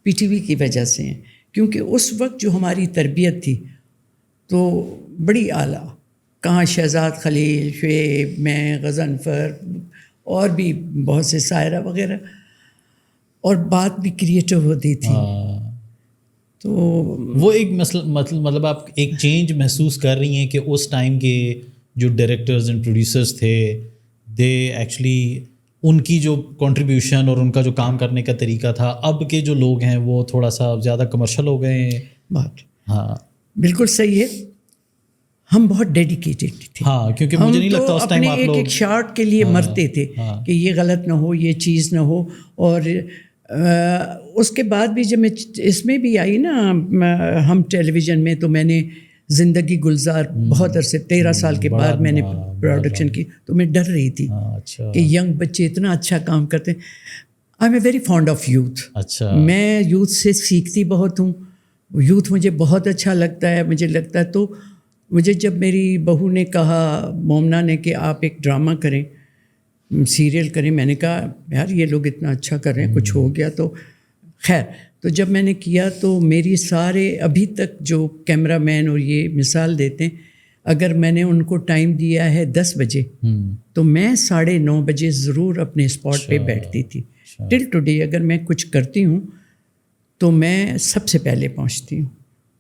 پی ٹی وی کی وجہ سے ہیں, کیونکہ اس وقت جو ہماری تربیت تھی تو بڑی اعلیٰ, کہاں شہزاد خلیل, شعیب, میں, غضنفر اور بھی بہت سے سائرہ وغیرہ, اور بات بھی کریٹو ہوتی تھی. تو وہ ایک مطلب آپ ایک چینج محسوس کر رہی ہیں کہ اس ٹائم کے جو ڈائریکٹرز اینڈ پروڈیوسرز تھے دے ایکچولی ان کی جو کنٹریبیوشن اور ان کا جو کام کرنے کا طریقہ تھا, اب کے جو لوگ ہیں وہ تھوڑا سا زیادہ کمرشل ہو گئے ہیں. بات ہاں بالکل صحیح ہے. ہم بہت ڈیڈیکیٹڈ تھے. ہاں کیونکہ مجھے نہیں لگتا اس ٹائم آپ لوگ ایک شارٹ کے لیے مرتے تھے کہ یہ غلط نہ ہو, یہ چیز نہ ہو. اور اس کے بعد بھی جب میں اس میں بھی آئی نا, ہم ٹیلی ویژن میں, تو میں نے زندگی گلزار بہت عرصے 13 سال کے بعد میں نے پروڈکشن کی, تو میں ڈر رہی تھی کہ ینگ بچے اتنا اچھا کام کرتے ہیں. I am a very fond of youth. اچھا, میں یوتھ سے سیکھتی بہت ہوں. یوتھ مجھے بہت اچھا لگتا ہے. مجھے لگتا ہے تو مجھے جب میری بہو نے کہا, مومنہ نے, کہ آپ ایک ڈرامہ کریں, سیریل کریں, میں نے کہا یار یہ لوگ اتنا اچھا کر رہے ہیں, کچھ ہو گیا تو خیر. تو جب میں نے کیا تو میری سارے ابھی تک جو کیمرہ مین اور یہ مثال دیتے ہیں, اگر میں نے ان کو ٹائم دیا ہے 10 بجے تو میں 9:30 بجے ضرور اپنے اسپاٹ پہ بیٹھتی تھی. ٹل ٹوڈے اگر میں کچھ کرتی ہوں تو میں سب سے پہلے پہنچتی ہوں.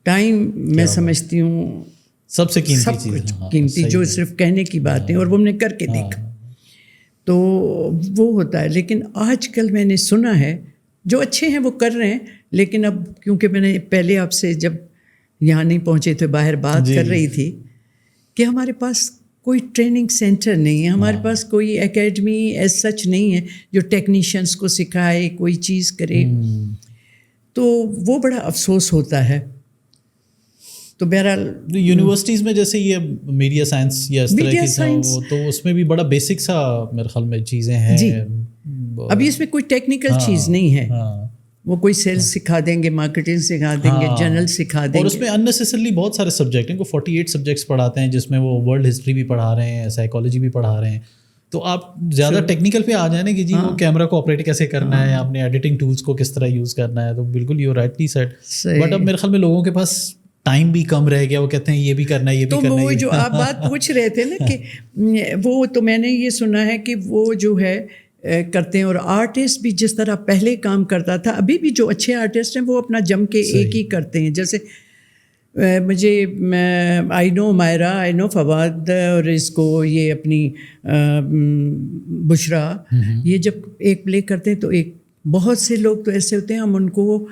ٹائم میں سمجھتی ہوں سب سے قیمتی چیز, قیمتی, جو صرف کہنے کی بات ہے اور وہ ہم نے کر کے دیکھا تو وہ ہوتا ہے. لیکن آج کل میں نے سنا ہے جو اچھے ہیں وہ کر رہے ہیں, لیکن اب کیونکہ میں نے پہلے آپ سے جب یہاں نہیں پہنچے تو باہر بات کر رہی تھی کہ ہمارے پاس کوئی ٹریننگ سینٹر نہیں ہے, ہمارے پاس کوئی اکیڈمی ایز سچ نہیں ہے جو ٹیکنیشینس کو سکھائے, کوئی چیز کرے. تو وہ بڑا افسوس ہوتا ہے. تو بہرحال یونیورسٹیز میں جیسے یہ میڈیا سائنس یا اس طرح کی, تو اس میں بھی بڑا بیسک سا میرے خیال میں چیزیں ہیں. جی ابھی اس میں کوئی ٹیکنیکل چیز نہیں ہے. وہ کوئی سیلس سکھا دیں گے, مارکیٹنگ سکھا دیں گے, جرنل سکھا دیں گے. اور اس میں اننیسیسریلی بہت سارے سبجیکٹ ہیں, کو 48 سبجیکٹس پڑھاتے ہیں جس میں وہ ورلڈ ہسٹری بھی پڑھا رہے ہیں, سائیکالوجی بھی پڑھا رہے ہیں. تو آپ زیادہ ٹیکنیکل پہ آ جائیں نا کہ جی وہ کیمرہ کو آپریٹ کیسے کرنا ہے, آپ نے ایڈیٹنگ ٹولس کو کس طرح یوز کرنا ہے, تو بالکل یو رائٹلی سیڈ. بٹ اب میرے خیال میں لوگوں کے پاس ٹائم بھی کم رہ گیا, وہ کہتے ہیں یہ بھی کرنا ہے, یہ بھی کرنا ہے. تو وہ جو آپ بات پوچھ رہے تھے نا کہ وہ تو میں نے یہ سنا ہے کہ وہ جو ہے کرتے ہیں, اور آرٹسٹ بھی جس طرح پہلے کام کرتا تھا, ابھی بھی جو اچھے آرٹسٹ ہیں وہ اپنا جم کے ایک ہی کرتے ہیں. جیسے مجھے آئی نو مائرہ, آئی نو فواد, اور اس کو یہ اپنی بشرا, یہ جب ایک پلے کرتے ہیں تو ایک بہت سے لوگ تو ایسے ہوتے ہیں, ہم ان کو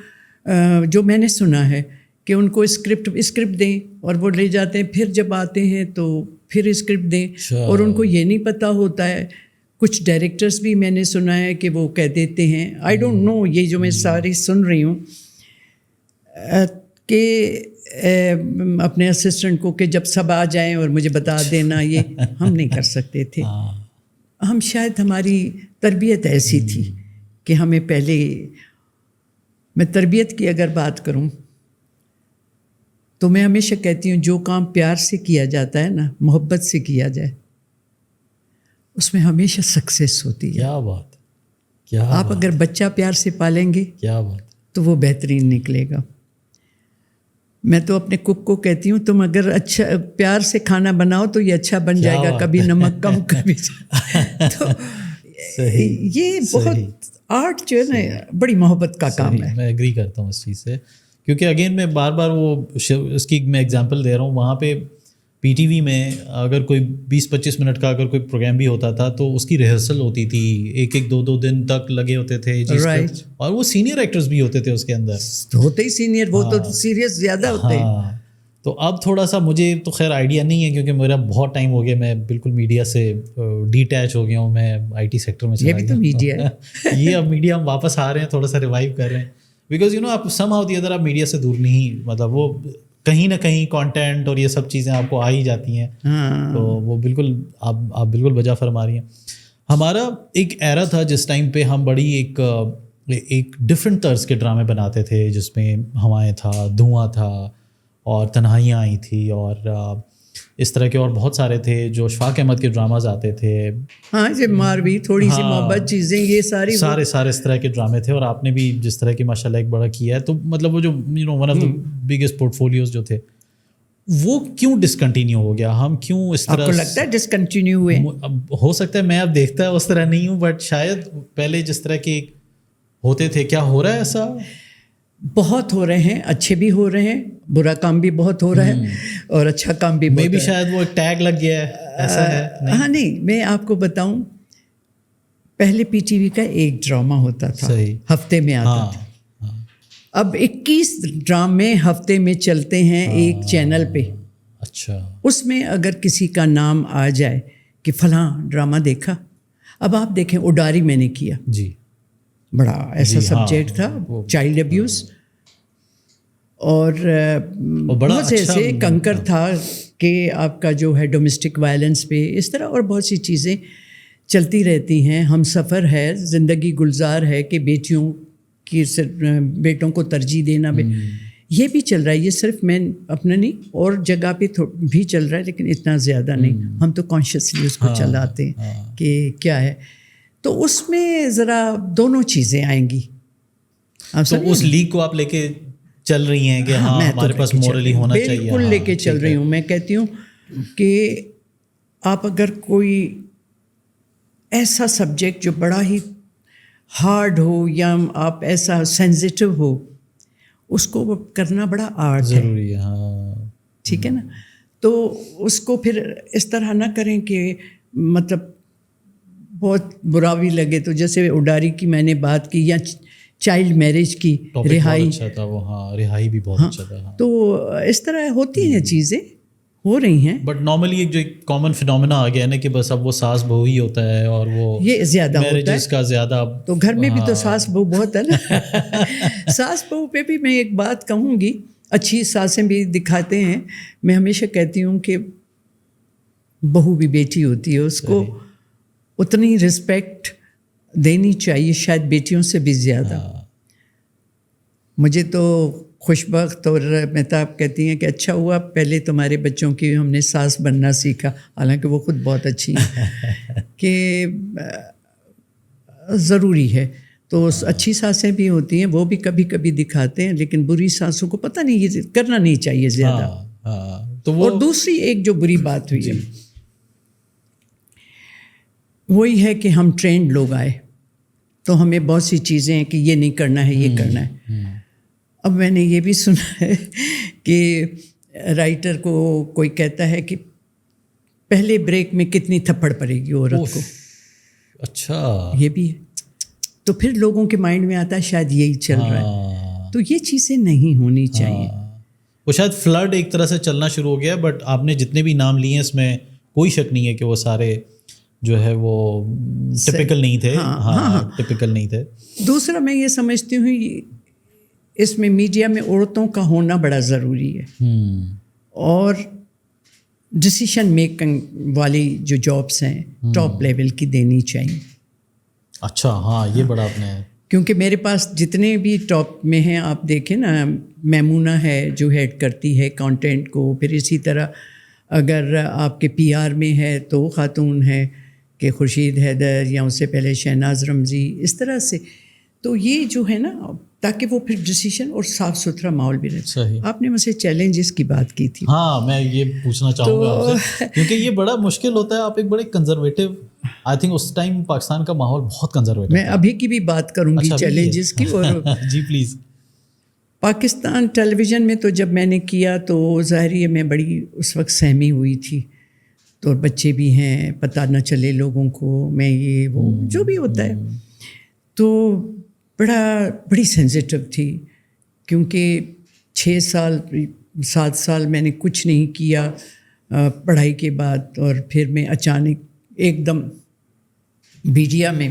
جو میں نے سنا ہے کہ ان کو اسکرپٹ دیں اور وہ لے جاتے ہیں, پھر جب آتے ہیں تو پھر اسکرپٹ دیں, اور ان کو یہ نہیں پتہ ہوتا ہے. کچھ ڈائریکٹرز بھی میں نے سنا ہے کہ وہ کہہ دیتے ہیں, آئی ڈونٹ نو, یہ جو میں ساری سن رہی ہوں, کہ اپنے اسسٹنٹ کو کہ جب سب آ جائیں اور مجھے بتا دینا. یہ ہم نہیں کر سکتے تھے. ہم شاید ہماری تربیت ایسی تھی کہ ہمیں پہلے, میں تربیت کی اگر بات کروں تو میں ہمیشہ کہتی ہوں جو کام پیار سے کیا جاتا ہے نا, محبت سے کیا جائے, اس میں ہمیشہ سکسیس ہوتی ہے. کیا بات, کیا آپ اگر بچہ پیار سے پالیں گے کیا بات, تو وہ بہترین نکلے گا. میں تو اپنے کک کو کہتی ہوں تم اگر اچھا پیار سے کھانا بناؤ تو یہ اچھا بن جائے گا, کبھی نمک کم کبھی. تو یہ بہت آرٹ جو ہے نا بڑی محبت کا کام ہے. میں ایگری کرتا ہوں اس چیز سے, کیونکہ اگین میں بار بار وہ اس کی میں ایگزامپل دے رہا ہوں. وہاں پہ پی ٹی وی میں اگر کوئی 20-25 منٹ کا اگر کوئی پروگرام بھی ہوتا تھا تو اس کی ریہرسل ہوتی تھی, 1-2 دن تک لگے ہوتے تھے, اور وہ سینئر ایکٹرز بھی ہوتے تھے اس کے اندر, ہوتے ہی سینئر, وہ تو سیریس زیادہ ہوتے ہیں. تو اب تھوڑا سا مجھے تو خیر آئیڈیا نہیں ہے کیونکہ میرا بہت ٹائم ہو گیا, میں بالکل میڈیا سے ڈیٹیچ ہو گیا ہوں, میں آئی ٹی سیکٹر میں چلا گیا. یہ اب میڈیا ہم واپس آ رہے ہیں, تھوڑا سا ریوائیو کر رہے ہیں, بیکاز آپ سم ہاؤ دی ادر آپ میڈیا سے دور نہیں, مطلب وہ کہیں نہ کہیں کانٹینٹ اور یہ سب چیزیں آپ کو آ ہی جاتی ہیں. تو وہ بالکل آپ بالکل بجا فرما رہی ہیں. ہمارا ایک ایرا تھا جس ٹائم پہ ہم بڑی ایک ڈفرینٹ طرز کے ڈرامے بناتے تھے, جس میں ہوائیں تھا, دھواں تھا, اور تنہائیاں آئی تھی, اور اس طرح کے اور بہت سارے تھے جو اشفاق احمد کے ڈراماز آتے تھے. ہاں جب ماروی تھوڑی سی محبت چیزیں یہ سارے اس طرح کے ڈرامے تھے. اور آپ نے بھی جس طرح کی ماشاء اللہ ایک بڑا کیا ہے, تو مطلب وہ جو one of the biggest port folios جو تھے وہ کیوں ڈسکنٹینیو ہو گیا؟ ہم کیوں اس طرح, آپ کو لگتا ہے ڈسکنٹینیو ہوئے؟ ہو سکتا ہے, میں اب دیکھتا ہے اس طرح نہیں ہوں, بٹ شاید پہلے جس طرح کے ہوتے تھے. کیا ہو رہا ہے ایسا؟ بہت ہو رہے ہیں, اچھے بھی ہو رہے ہیں, برا کام بھی بہت ہو رہا ہے, اور اچھا کام بھی میں بھی شاید وہ ایک ٹیگ لگ گیا ہے ایسا ہے. ہاں نہیں, میں آپ کو بتاؤں, پہلے پی ٹی وی کا ایک ڈرامہ ہوتا تھا, ہفتے میں آتا تھا. اب 21 ڈرامے ہفتے میں چلتے ہیں ایک چینل پہ. اچھا. اس میں اگر کسی کا نام آ جائے کہ فلاں ڈرامہ دیکھا, اب آپ دیکھیں اڈاری میں نے کیا جی, بڑا ایسا سبجیکٹ تھا, چائلڈ ابیوز, اور بہت سے ایسے کنکر تھا کہ آپ کا جو ہے ڈومیسٹک وائلنس پہ, اس طرح اور بہت سی چیزیں چلتی رہتی ہیں. ہم سفر ہے, زندگی گلزار ہے کہ بیٹوں کو ترجیح دینا یہ بھی چل رہا ہے. یہ صرف میں اپنا نہیں, اور جگہ پہ بھی چل رہا ہے, لیکن اتنا زیادہ نہیں. ہم تو کانشیسلی اس کو چلاتے ہیں کہ کیا ہے. تو اس میں ذرا دونوں چیزیں آئیں گی. تو اس لیگ کو آپ لے کے چل رہی ہیں کہ ہاں ہمارے پاس مورلی ہونا چاہیے؟ بالکل لے کے چل رہی ہوں. میں کہتی ہوں کہ آپ اگر کوئی ایسا سبجیکٹ جو بڑا ہی ہارڈ ہو, یا آپ ایسا سینسیٹیو ہو, اس کو کرنا بڑا آرٹ ضروری ہے. ٹھیک ہے نا. تو اس کو پھر اس طرح نہ کریں کہ مطلب بہت برا بھی لگے. تو جیسے اڈاری کی میں نے بات کی, یا چائلڈ میرج کی, رہائی, اچھا تھا وہ. ہاں, رہائی بھی بہت اچھا تھا. تو اس طرح ہوتی ہیں چیزیں, ہو رہی ہیں. بٹ نارملی ایک جو کامن فینومینا آ گیا ہے نا کہ بس اب وہ ساس بہو ہی ہوتا ہے, اور وہ یہ زیادہ ہوتا ہے. اس کا زیادہ تو گھر میں بھی تو ساس بہو بہت ہے نا. ساس بہو پہ بھی میں ایک بات کہوں گی, اچھی ساسیں بھی دکھاتے ہیں. میں ہمیشہ کہتی ہوں کہ بہو بھی بیٹی ہوتی ہے, اس کو اتنی رسپیکٹ دینی چاہیے, شاید بیٹیوں سے بھی زیادہ. مجھے تو خوش بخت اور مہتاب کہتی ہیں کہ اچھا ہوا پہلے تمہارے بچوں کی ہم نے ساس بننا سیکھا, حالانکہ وہ خود بہت اچھی ہیں. کہ ضروری ہے. تو اچھی ساسیں بھی ہوتی ہیں, وہ بھی کبھی کبھی دکھاتے ہیں, لیکن بری ساسوں کو پتہ نہیں, یہ کرنا نہیں چاہیے زیادہ. اور دوسری ایک جو بری بات ہوئی ہے وہی ہے کہ ہم ٹرینڈ لوگ آئے, تو ہمیں بہت سی چیزیں ہیں کہ یہ نہیں کرنا ہے, یہ کرنا ہے. اب میں نے یہ بھی سنا ہے کہ رائٹر کو کوئی کہتا ہے کہ پہلے بریک میں کتنی تھپڑ پڑے گی عورت کو. اچھا, یہ بھی ہے. تو پھر لوگوں کے مائنڈ میں آتا ہے شاید یہی چل رہا ہے. تو یہ چیزیں نہیں ہونی چاہیے. وہ شاید فلڈ ایک طرح سے چلنا شروع ہو گیا, بٹ آپ نے جتنے بھی نام لیے ہیں اس میں کوئی شک نہیں ہے کہ وہ سارے جو ہے وہ ٹپیکل نہیں تھے. ٹپیکل نہیں تھے. دوسرا میں یہ سمجھتی ہوں اس میں میڈیا میں عورتوں کا ہونا بڑا ضروری ہے, اور ڈسیشن میکنگ والی جو جابس ہیں ٹاپ لیول کی دینی چاہیے. اچھا, ہاں یہ بڑا آپ نے, کیونکہ میرے پاس جتنے بھی ٹاپ میں ہیں آپ دیکھیں نا, میمونہ ہے جو ہیڈ کرتی ہے کانٹینٹ کو, پھر اسی طرح اگر آپ کے پی آر میں ہے تو خاتون ہے کہ خورشید حیدر, یا اس سے پہلے شہناز رمزی, اس طرح سے. تو یہ جو ہے نا, تاکہ وہ پھر ڈسیشن اور صاف ستھرا ماحول بھی رہے. آپ نے مجھ سے چیلنجز کی بات کی تھی. ہاں, میں یہ پوچھنا چاہوں گا آپ سے, کیونکہ یہ بڑا مشکل ہوتا ہے. آپ ایک بڑے کنزرویٹو, آئی تھنک اس ٹائم پاکستان کا ماحول بہت کنزرویٹو. میں ابھی کی بھی بات کروں گی چیلنجز کی. اور جی پلیز. پاکستان ٹیلی ویژن میں تو جب میں نے کیا تو ظاہر ہے میں بڑی اس وقت سہمی ہوئی تھی, تو بچے بھی ہیں, پتہ نہ چلے لوگوں کو, میں یہ وہ جو بھی ہوتا ہے. تو بڑی سینسیٹیو تھی, کیونکہ 7 سال میں نے کچھ نہیں کیا پڑھائی کے بعد, اور پھر میں اچانک ایک دم میڈیا میں.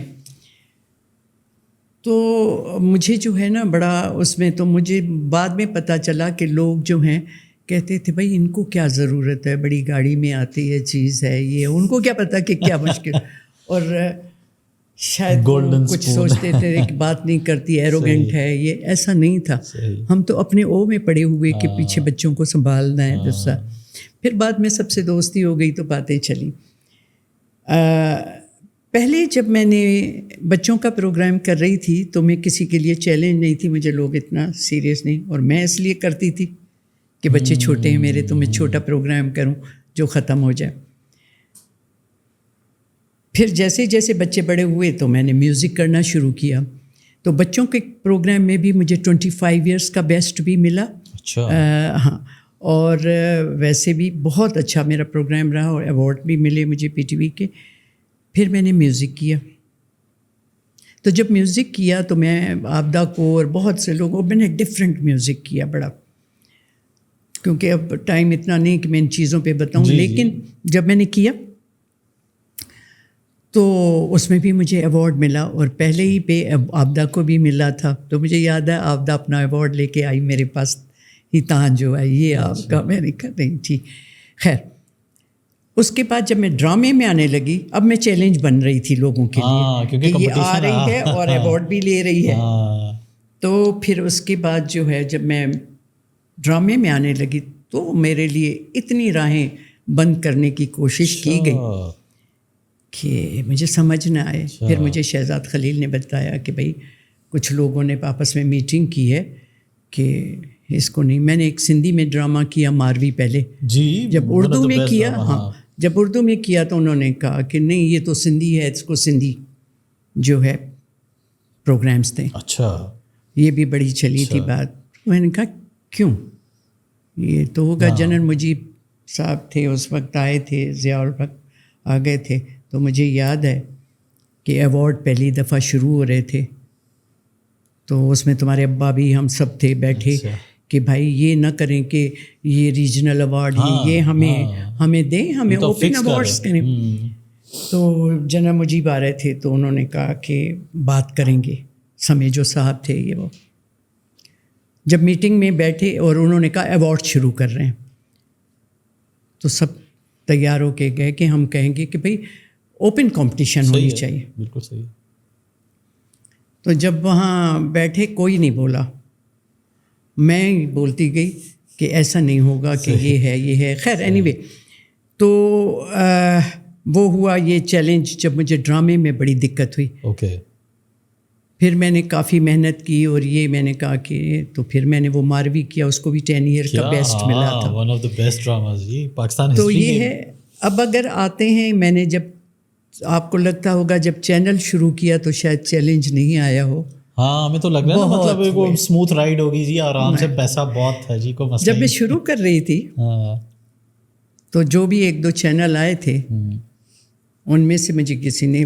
تو مجھے جو ہے نا بڑا اس میں, تو مجھے بعد میں پتہ چلا کہ لوگ جو ہیں کہتے تھے بھائی ان کو کیا ضرورت ہے, بڑی گاڑی میں آتی ہے چیز ہے یہ, ان کو کیا پتہ کہ کیا مشکل. اور شاید کچھ سوچتے تھے کہ بات نہیں کرتی, ایروگنٹ ہے یہ, ایسا نہیں تھا. ہم تو اپنے او میں پڑے ہوئے کہ پیچھے بچوں کو سنبھالنا ہے دوسرا. پھر بعد میں سب سے دوستی ہو گئی تو باتیں چلیں. پہلے جب میں نے بچوں کا پروگرام کر رہی تھی تو میں کسی کے لیے چیلنج نہیں تھی, مجھے لوگ اتنا سیریس نہیں, اور میں اس لیے کرتی تھی کہ بچے چھوٹے ہیں میرے, تو میں چھوٹا پروگرام کروں جو ختم ہو جائے. پھر جیسے جیسے بچے بڑے ہوئے تو میں نے میوزک کرنا شروع کیا, تو بچوں کے پروگرام میں بھی مجھے 25 ایئرس کا بیسٹ بھی ملا. اچھا. ہاں, اور ویسے بھی بہت اچھا میرا پروگرام رہا اور ایوارڈ بھی ملے مجھے پی ٹی وی کے. پھر میں نے میوزک کیا, تو جب میوزک کیا تو میں آبدہ کو اور بہت سے لوگوں میں نے ڈفرینٹ میوزک کیا بڑا, کیونکہ اب ٹائم اتنا نہیں کہ میں ان چیزوں پہ بتاؤں. لیکن جب میں نے کیا تو اس میں بھی مجھے ایوارڈ ملا, اور پہلے ہی پہ آبدہ کو بھی ملا تھا. تو مجھے یاد ہے آبدہ اپنا ایوارڈ لے کے آئی میرے پاس, ہی تاج جو ہے یہ آپ کا, میں نے کہا نہیں تھی. خیر, اس کے بعد جب میں ڈرامے میں آنے لگی, اب میں چیلنج بن رہی تھی لوگوں کے لیے کہ یہ آ رہی ہے اور ایوارڈ بھی لے رہی ہے. تو پھر اس کے بعد جو ہے جب میں ڈرامے میں آنے لگی تو میرے لیے اتنی راہیں بند کرنے کی کوشش کی گئی کہ مجھے سمجھ نہ آئے. پھر مجھے شہزاد خلیل نے بتایا کہ بھائی کچھ لوگوں نے آپس میں میٹنگ کی ہے کہ اس کو نہیں. میں نے ایک سندھی میں ڈرامہ کیا ماروی پہلے, جب اردو میں کیا, ہاں جب اردو میں کیا تو انہوں نے کہا کہ نہیں یہ تو سندھی ہے, اس کو سندھی جو ہے پروگرامز تھے. اچھا, یہ بھی بڑی چلی تھی بات. میں نے کہا کیوں, یہ تو ہوگا. جنرل مجیب صاحب تھے اس وقت, آئے تھے, ضیاء الحق آ گئے تھے. تو مجھے یاد ہے کہ ایوارڈ پہلی دفعہ شروع ہو رہے تھے تو اس میں تمہارے ابا بھی ہم سب تھے بیٹھے کہ بھائی یہ نہ کریں کہ یہ ریجنل ایوارڈ یہ ہمیں دیں, ہمیں اوپن ایوارڈس کریں. تو جنرل مجیب آ رہے تھے تو انہوں نے کہا کہ بات کریں گے. سمے جو صاحب تھے یہ, وہ جب میٹنگ میں بیٹھے اور انہوں نے کہا ایوارڈ شروع کر رہے ہیں, تو سب تیار ہو کے گئے کہ ہم کہیں گے کہ بھائی اوپن کمپٹیشن ہونی چاہیے. بالکل صحیح. تو جب وہاں بیٹھے کوئی نہیں بولا, میں بولتی گئی کہ ایسا نہیں ہوگا کہ یہ ہے. خیر اینی وے, تو وہ ہوا یہ چیلنج جب مجھے ڈرامے میں بڑی دقت ہوئی. اوکے. پھر میں نے کافی محنت کی اور یہ میں نے کہا کہ تو پھر میں نے وہ ماروی کیا, اس کو بھی 10 ایئر کا بیسٹ ملا تھا. One of the best dramas جی پاکستان. تو یہ ہے. اب اگر آتے ہیں, میں نے جب آپ کو لگتا ہوگا جب چینل شروع کیا تو شاید چیلنج نہیں آیا ہو. ہاں ہمیں تو لگ رہا ہے مطلب ایک اسموتھ رائڈ ہوگی جی, آرام سے, پیسہ بہت ہے جی, کوئی مسئلہ. جب میں شروع کر رہی تھی تو جو بھی 1-2 چینل آئے تھے ان میں سے مجھے کسی نے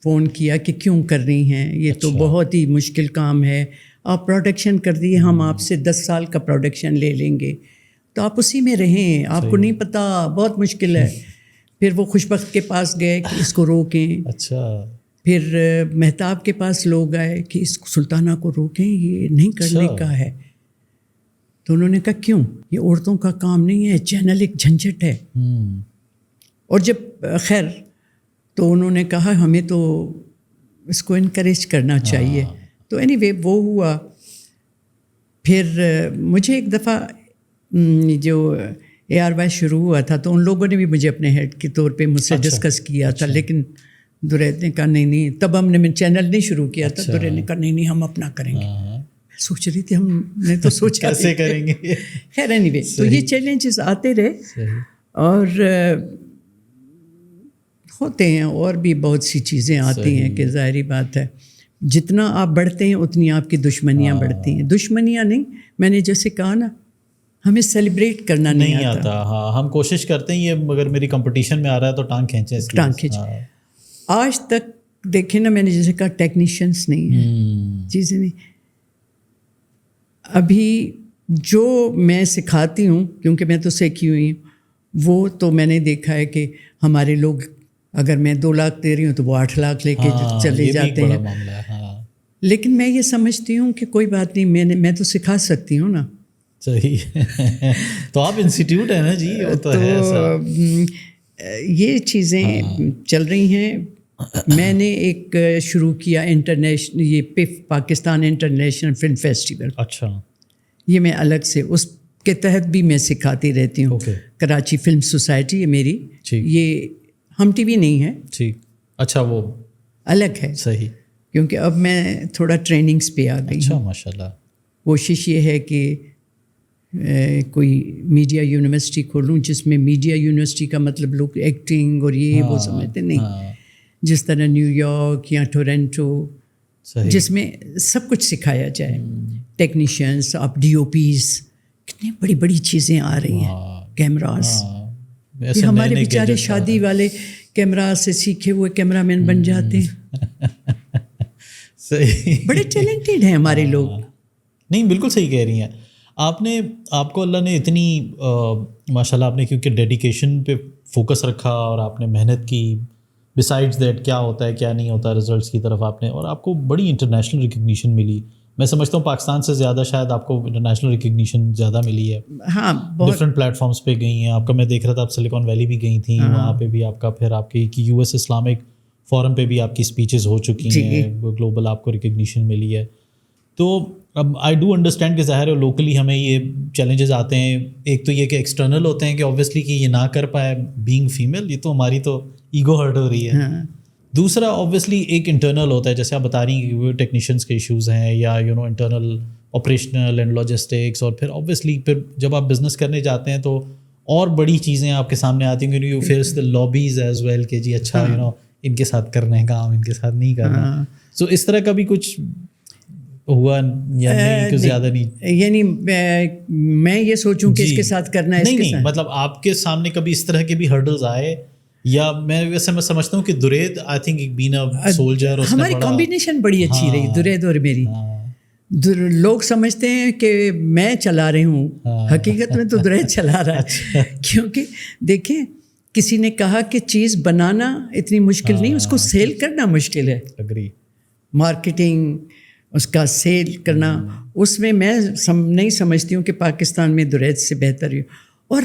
فون کیا کہ کیوں کر رہی ہیں, یہ تو بہت ہی مشکل کام ہے, آپ پروڈکشن کر دیے, ہم آپ سے 10 سال کا پروڈکشن لے لیں گے, تو آپ اسی میں رہیں, آپ کو نہیں پتہ, بہت مشکل ہے. پھر وہ خوشبخت کے پاس گئے کہ اس کو روکیں. اچھا. پھر مہتاب کے پاس لوگ آئے کہ اس سلطانہ کو روکیں, یہ نہیں کرنے کا ہے. تو انہوں نے کہا کیوں, یہ عورتوں کا کام نہیں ہے, چینل ایک جھنجھٹ ہے. اور جب خیر تو انہوں نے کہا ہمیں تو اس کو انکریج کرنا چاہیے. تو اینی وے وہ ہوا. پھر مجھے ایک دفعہ جو ARY شروع ہوا تھا تو ان لوگوں نے بھی مجھے اپنے ہیڈ کے طور پہ مجھ سے ڈسکس کیا تھا, لیکن درید نے کہا نہیں, تب ہم نے چینل نہیں شروع کیا تھا. درید نے کہا نہیں ہم اپنا کریں گے. سوچ رہی تھی ہم نے تو سوچا کیسے کریں گے. خیر اینی وے, تو یہ چیلنجز آتے رہے اور ہوتے ہیں, اور بھی بہت سی چیزیں آتی ہیں کہ ظاہری بات ہے جتنا آپ بڑھتے ہیں اتنی آپ کی دشمنیاں بڑھتی ہیں. دشمنیاں نہیں, میں نے جیسے کہا نا, ہمیں سیلیبریٹ کرنا نہیں آتا. ہاں ہم کوشش کرتے ہیں, یہ اگر میری کمپٹیشن میں آ رہا ہے تو ٹانگ کھینچیں. آج تک دیکھیں نا, میں نے جیسے کہا ٹیکنیشینس نہیں ہیں, چیزیں نہیں. ابھی جو میں سکھاتی ہوں, کیونکہ میں تو سیکھی ہوئی ہوں, وہ تو میں نے دیکھا ہے کہ ہمارے لوگ اگر میں 2 لاکھ دے رہی ہوں تو وہ 8 لاکھ لے کے چلے جاتے ہیں. لیکن میں یہ سمجھتی ہوں کہ کوئی بات نہیں, میں تو سکھا سکتی ہوں نا. صحیح. تو آپ انسٹیٹیوٹ ہے نا جی, تو یہ چیزیں چل رہی ہیں. میں نے ایک شروع کیا یہ PIF Pakistan international film festival. اچھا. یہ میں الگ سے اس کے تحت بھی میں سکھاتی رہتی ہوں. کراچی فلم سوسائٹی ہے میری, یہ ہم ٹی وی نہیں ہے. ٹھیک, اچھا وہ الگ ہے. صحیح, کیونکہ اب میں تھوڑا ٹریننگز پہ آ گئی. اچھا ماشاء اللہ. کوشش یہ ہے کہ کوئی میڈیا یونیورسٹی کھولوں, جس میں میڈیا یونیورسٹی کا مطلب لوگ ایکٹنگ اور یہ وہ سمجھتے نہیں, جس طرح نیو یارک یا ٹورنٹو, جس میں سب کچھ سکھایا جائے. ٹیکنیشینس, اب ڈی او پیز, کتنی بڑی بڑی چیزیں آ رہی ہیں, کیمراز. ہمارے بیچارے شادی والے کیمرا سے سیکھے ہوئے کیمرا مین بن جاتے ہیں. بڑے ٹیلنٹڈ ہیں ہمارے لوگ. نہیں بالکل صحیح کہہ رہی ہیں آپ کو اللہ نے اتنی ماشاء اللہ, آپ نے کیونکہ ڈیڈیکیشن پہ فوکس رکھا اور آپ نے محنت کی, بسائڈز دیٹ کیا ہوتا ہے کیا نہیں ہوتا رزلٹس کی طرف آپ نے, اور آپ کو بڑی انٹرنیشنل ریکگنیشن ملی. میں سمجھتا ہوں پاکستان سے زیادہ شاید آپ کو انٹرنیشنل ریکگنیشن زیادہ ملی ہے. ہاں, ڈفرینٹ پلیٹ فارمس پہ گئی ہیں آپ کا. میں دیکھ رہا تھا آپ سلیکان ویلی بھی گئی تھیں, وہاں پہ بھی آپ کا, پھر آپ کی یو ایس اسلامک فورم پہ بھی آپ کی اسپیچز ہو چکی ہیں, گلوبل آپ کو ریکگنیشن ملی ہے. تو اب آئی ڈو انڈرسٹینڈ کہ ظاہر ہے لوکلی ہمیں یہ چیلنجز آتے ہیں. ایک تو یہ کہ ایکسٹرنل ہوتے ہیں کہ اوبویسلی کہ یہ نہ کر پائے بینگ فیمیل, یہ تو ہماری تو ایگو ہرٹ ہو رہی ہے. دوسرا اوبویسلی ایک انٹرنل ہوتا ہے, جیسے آپ بتا رہی ہیں کہ وہ ٹیکنیشینس کے ایشوز ہیں یا انٹرنل آپریشنل اینڈ لاجسٹکس, اور پھر اوبویسلی پھر جب آپ بزنس کرنے جاتے ہیں تو اور بڑی چیزیں آپ کے سامنے آتی ہیں, you face the lobbies as well کہ جی اچھا ان کے ساتھ کرنے کا کام, ان کے ساتھ نہیں کرنا. سو اس طرح کا بھی کچھ ہوا یا نہیں؟ کچھ زیادہ نہیں, یعنی میں یہ سوچوں کہ اس کے ساتھ کرنا ہے, نہیں مطلب آپ کے سامنے کبھی اس طرح کے بھی ہرڈلز آئے, یا میں ویسے میں سمجھتا ہوں کہ Duraid I think been a soldier, ہماری کمبینیشن بڑی اچھی رہی درید اور میری. لوگ سمجھتے ہیں کہ میں چلا رہی ہوں, حقیقت میں تو درید چلا رہا ہے. کیونکہ دیکھیں, کسی نے کہا کہ چیز بنانا اتنی مشکل نہیں, اس کو سیل کرنا مشکل ہے. اگری. مارکیٹنگ, اس کا سیل کرنا, اس میں نہیں سمجھتی ہوں کہ پاکستان میں درید سے بہتر ہی. اور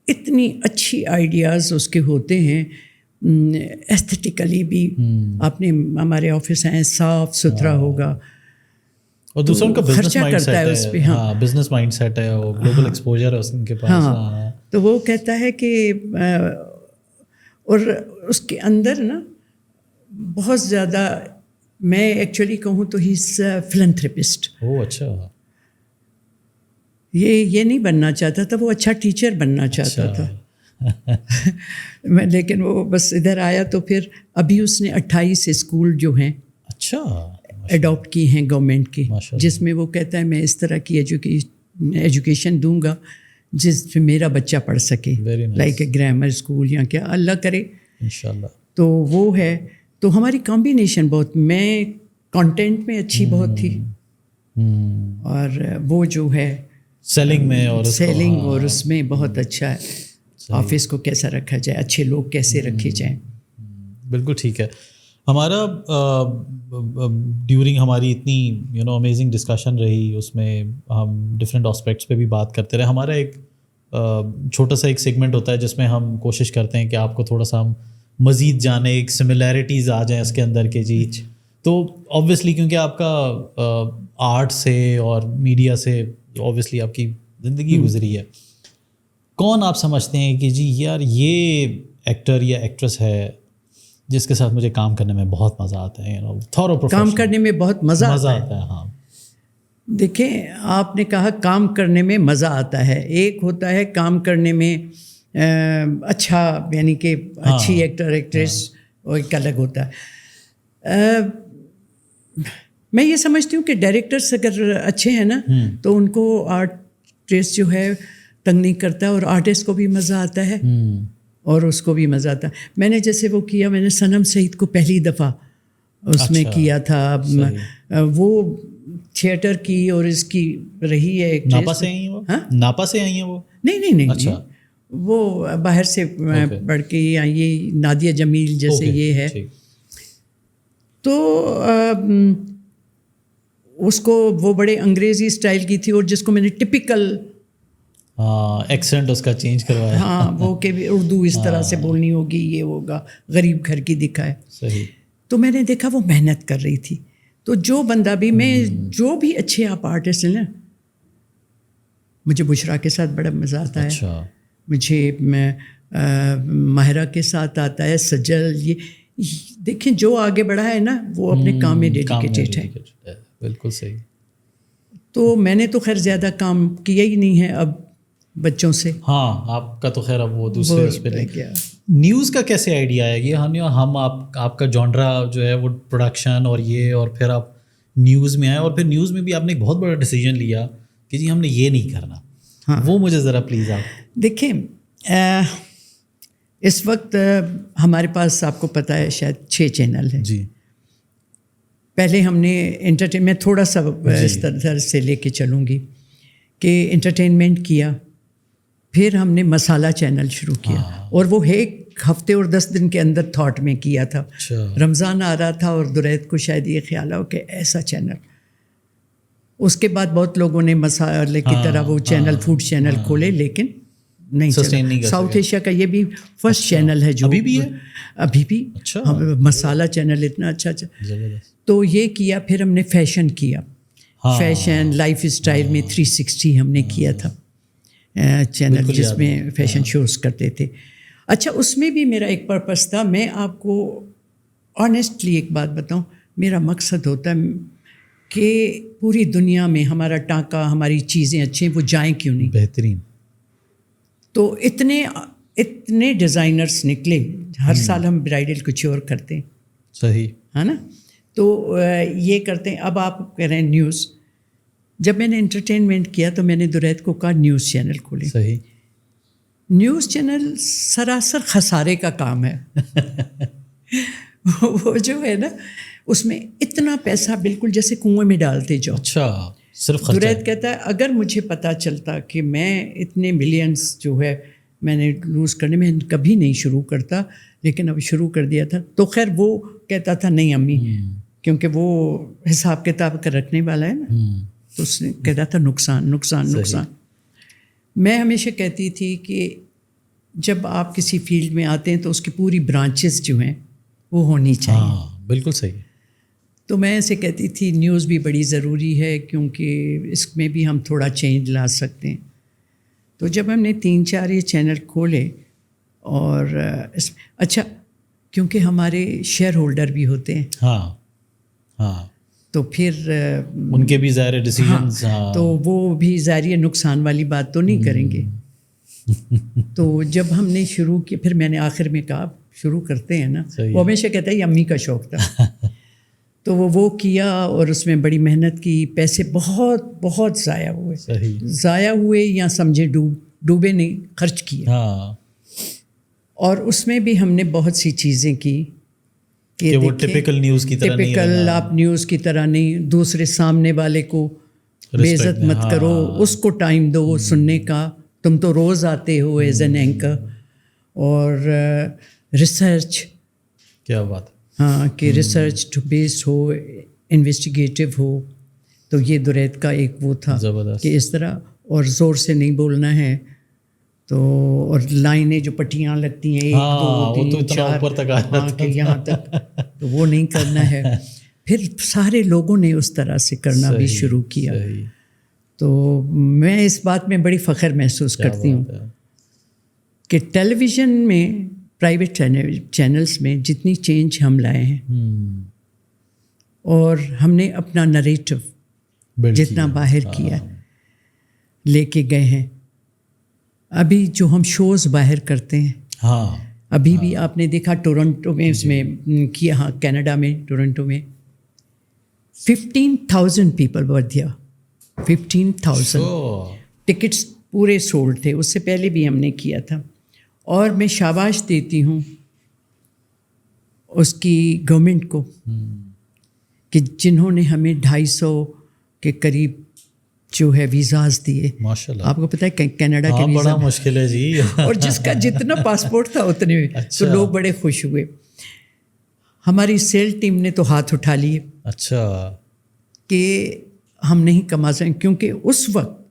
اتنی اچھی آئیڈیاز اس کے ہوتے ہیں, ایستھیٹیکلی بھی. آپ نے ہمارے آفس ہیں, صاف ستھرا ہوگا, اور دوسرا ان کا خرچہ کرتا ہے اس پہ. ہاں, بزنس مائنڈ سیٹ ہے, گلوبل ایکسپوجر ہے ان کے پاس. ہاں, تو وہ کہتا ہے کہ اور اس کے اندر نا بہت زیادہ, میں ایکچولی کہوں تو ہی از فلنتھراپسٹ. اچھا. یہ نہیں بننا چاہتا تھا, وہ اچھا ٹیچر بننا چاہتا تھا. لیکن وہ بس ادھر آیا تو پھر ابھی اس نے 28 اسکول جو ہیں اچھا اڈاپٹ کی ہیں گورنمنٹ کی, جس میں وہ کہتا ہے میں اس طرح کی ایجوکیشن دوں گا جس میں میرا بچہ پڑھ سکے, لائک اے گرامر اسکول یا کیا, اللہ کرے انشاءاللہ. تو وہ ہے. تو ہماری کمبینیشن بہت, میں کانٹینٹ میں اچھی بہت تھی, اور وہ جو ہے سیلنگ میں, اور سیلنگ اور اس میں بہت اچھا ہے. آفس کو کیسا رکھا جائے, اچھے لوگ کیسے رکھے جائیں. بالکل ٹھیک ہے. ہمارا ڈیورنگ ہماری اتنی امیزنگ ڈسکشن رہی, اس میں ہم ڈفرینٹ آسپیکٹس پہ بھی بات کرتے رہے. ہمارا ایک چھوٹا سا ایک سیگمنٹ ہوتا ہے جس میں ہم کوشش کرتے ہیں کہ آپ کو تھوڑا سا ہم مزید جانے, ایک سملیرٹیز آ جائیں اس کے اندر کے. جی تو اوبویسلی کیونکہ آپ کا آرٹ سے اور میڈیا سے اوبویسلی آپ کی زندگی گزری ہے, کون آپ سمجھتے ہیں کہ جی یار یہ ایکٹر یا ایکٹریس ہے جس کے ساتھ مجھے کام کرنے میں بہت مزہ آتا ہے, کام کرنے میں بہت مزہ آتا ہے. ہاں دیکھیں, آپ نے کہا کام کرنے میں مزہ آتا ہے. ایک ہوتا ہے کام کرنے میں اچھا, یعنی کہ اچھی ایکٹر ایکٹریس, اور ایک الگ ہوتا ہے. میں یہ سمجھتی ہوں کہ ڈائریکٹرس اگر اچھے ہیں نا تو ان کو آرٹسٹ جو ہے تنگ نہیں کرتا, اور آرٹسٹ کو بھی مزہ آتا ہے اور اس کو بھی مزہ آتا ہے. میں نے جیسے وہ کیا, میں نے صنم سعید کو پہلی دفعہ اس میں کیا تھا, وہ تھیٹر کی اور اس کی رہی ہے. ناپا سے آئی ہیں وہ؟ ناپا سے آئی ہیں وہ؟ نہیں, وہ باہر سے پڑھ کے یہ نادیہ جمیل جیسے یہ ہے. تو اس کو وہ بڑے انگریزی اسٹائل کی تھی, اور جس کو میں نے ٹپیکل ایکسنٹ اس کا چینج کروایا. ہاں, وہ کہ اردو اس طرح سے بولنی ہوگی, یہ ہوگا, غریب گھر کی دکھا ہے. صحیح. تو میں نے دیکھا وہ محنت کر رہی تھی. تو جو بندہ بھی, میں جو بھی اچھے آپ آرٹسٹ ہیں نا, مجھے بشرا کے ساتھ بڑا مزہ آتا ہے. اچھا. مجھے ماہرہ کے ساتھ آتا ہے. سجل. یہ دیکھیں جو آگے بڑھا ہے نا وہ اپنے کام میں ڈیڈیکیٹڈ ہے. بالکل صحیح. تو میں نے تو خیر زیادہ کام کیا ہی نہیں ہے اب بچوں سے. ہاں آپ کا تو خیر اب وہ دوسرے اس پہ نہیں. نیوز کا کیسے آئیڈیا ہے یہ ہم آپ کا جانرا جو ہے وہ پروڈکشن اور یہ، اور پھر آپ نیوز میں آئے، اور پھر نیوز میں بھی آپ نے ایک بہت بڑا ڈیسیجن لیا کہ جی ہم نے یہ نہیں کرنا. ہاں وہ مجھے ذرا پلیز آپ دیکھیں. اس وقت ہمارے پاس آپ کو پتہ ہے شاید 6 چینل ہیں. جی. پہلے ہم نے میں تھوڑا سا اس طرح سے لے کے چلوں گی کہ انٹرٹینمنٹ کیا، پھر ہم نے مسالہ چینل شروع کیا، اور وہ ایک ہفتے اور 10 دن کے اندر تھاٹ میں کیا تھا. رمضان آ رہا تھا اور درید کو شاید یہ خیال ہو کہ ایسا چینل. اس کے بعد بہت لوگوں نے مسالے کی طرح وہ چینل فوڈ چینل کھولے، لیکن نہیں چلا. ساؤتھ ایشیا کا یہ بھی فرسٹ چینل ہے جو ابھی بھی ہے. ابھی بھی مسالہ چینل اتنا اچھا. تو یہ کیا. پھر ہم نے فیشن کیا. فیشن لائف اسٹائل میں 360 ہم نے کیا تھا چینل، جس میں فیشن شوز کرتے تھے. اچھا اس میں بھی میرا ایک پرپس تھا. میں آپ کو آنیسٹلی ایک بات بتاؤں، میرا مقصد ہوتا ہے کہ پوری دنیا میں ہمارا ٹانکا، ہماری چیزیں اچھی ہیں، وہ جائیں کیوں نہیں. بہترین. تو اتنے ڈیزائنرس نکلے. ہر سال ہم برائڈل کچھ اور کرتے ہیں. صحیح ہے نا. تو یہ کرتے ہیں. اب آپ کہہ رہے ہیں نیوز. جب میں نے انٹرٹینمنٹ کیا تو میں نے درید کو کہا نیوز چینل کھولے. صحیح. نیوز چینل سراسر خسارے کا کام ہے. وہ جو ہے نا اس میں اتنا پیسہ بالکل جیسے کنویں میں ڈالتے جاؤ. اچھا صرف درید کہتا ہے اگر مجھے پتہ چلتا کہ میں اتنے ملینس جو ہے میں نے لوز کرنے میں کبھی نہیں شروع کرتا، لیکن اب شروع کر دیا تھا. تو خیر وہ کہتا تھا نہیں امی، کیونکہ وہ حساب کتاب کا رکھنے والا ہے نا، تو اس نے کہتا تھا نقصان نقصان نقصان. میں ہمیشہ کہتی تھی کہ جب آپ کسی فیلڈ میں آتے ہیں تو اس کی پوری برانچز جو ہیں وہ ہونی چاہیے. بالکل صحیح. تو میں ایسے کہتی تھی نیوز بھی بڑی ضروری ہے کیونکہ اس میں بھی ہم تھوڑا چینج لا سکتے ہیں. تو جب ہم نے 3-4 یہ چینل کھولے اور اچھا کیونکہ ہمارے شیئر ہولڈر بھی ہوتے ہیں. ہاں تو پھر ان کے بھی ظاہر ڈیسیژنز، تو وہ بھی ظاہر نقصان والی بات تو نہیں کریں گے. تو جب ہم نے شروع کیا، پھر میں نے آخر میں کہا شروع کرتے ہیں نا. وہ ہمیشہ کہتا ہے یہ امی کا شوق تھا. تو وہ کیا اور اس میں بڑی محنت کی. پیسے بہت بہت ضائع ہوئے یا سمجھے ڈوبے نہیں، خرچ کیے. اور اس میں بھی ہم نے بہت سی چیزیں کی کہ وہ ٹپیکل نیوز کی طرح نہیں، ٹپیکل آپ نیوز کی طرح نہیں. دوسرے سامنے والے کو بے عزت مت کرو، اس کو ٹائم دو سننے کا. تم تو روز آتے ہو ایز این اینکر. اور ریسرچ، کیا بات. ہاں کہ ریسرچ بیسڈ ہو، انویسٹیگیٹو ہو. تو یہ درید کا ایک وہ تھا کہ اس طرح، اور زور سے نہیں بولنا ہے. تو اور لائنیں جو پٹیاں لگتی ہیں 1 2 3 4 کہ یہاں تک، تو وہ نہیں کرنا ہے. پھر سارے لوگوں نے اس طرح سے کرنا بھی شروع کیا. تو میں اس بات میں بڑی فخر محسوس کرتی ہوں کہ ٹیلی ویژن میں، پرائیویٹ چینلز میں جتنی چینج ہم لائے ہیں، اور ہم نے اپنا نریٹو جتنا باہر کیا لے کے گئے ہیں. ابھی جو ہم شوز باہر کرتے ہیں، ابھی بھی آپ نے دیکھا ٹورنٹو میں اس میں کیا، ہاں کینیڈا میں ٹورنٹو میں 15,000 پیپل ور دیا. 15,000 ٹکٹس پورے سولڈ تھے. اس سے پہلے بھی ہم نے کیا تھا. اور میں شاباش دیتی ہوں اس کی گورنمنٹ کو کہ جنہوں نے ہمیں 250 کے قریب جو ہے ویزاز دیے. ماشاءاللہ. آپ کو پتہ ہے کینیڈا کے ویزا بڑا مشکل ہے جی. اور جس کا جتنا پاسپورٹ تھا اتنے میں. تو لوگ بڑے خوش ہوئے. ہماری سیل ٹیم نے تو ہاتھ اٹھا لیے. اچھا. کہ ہم نہیں کما سکیں، کیونکہ اس وقت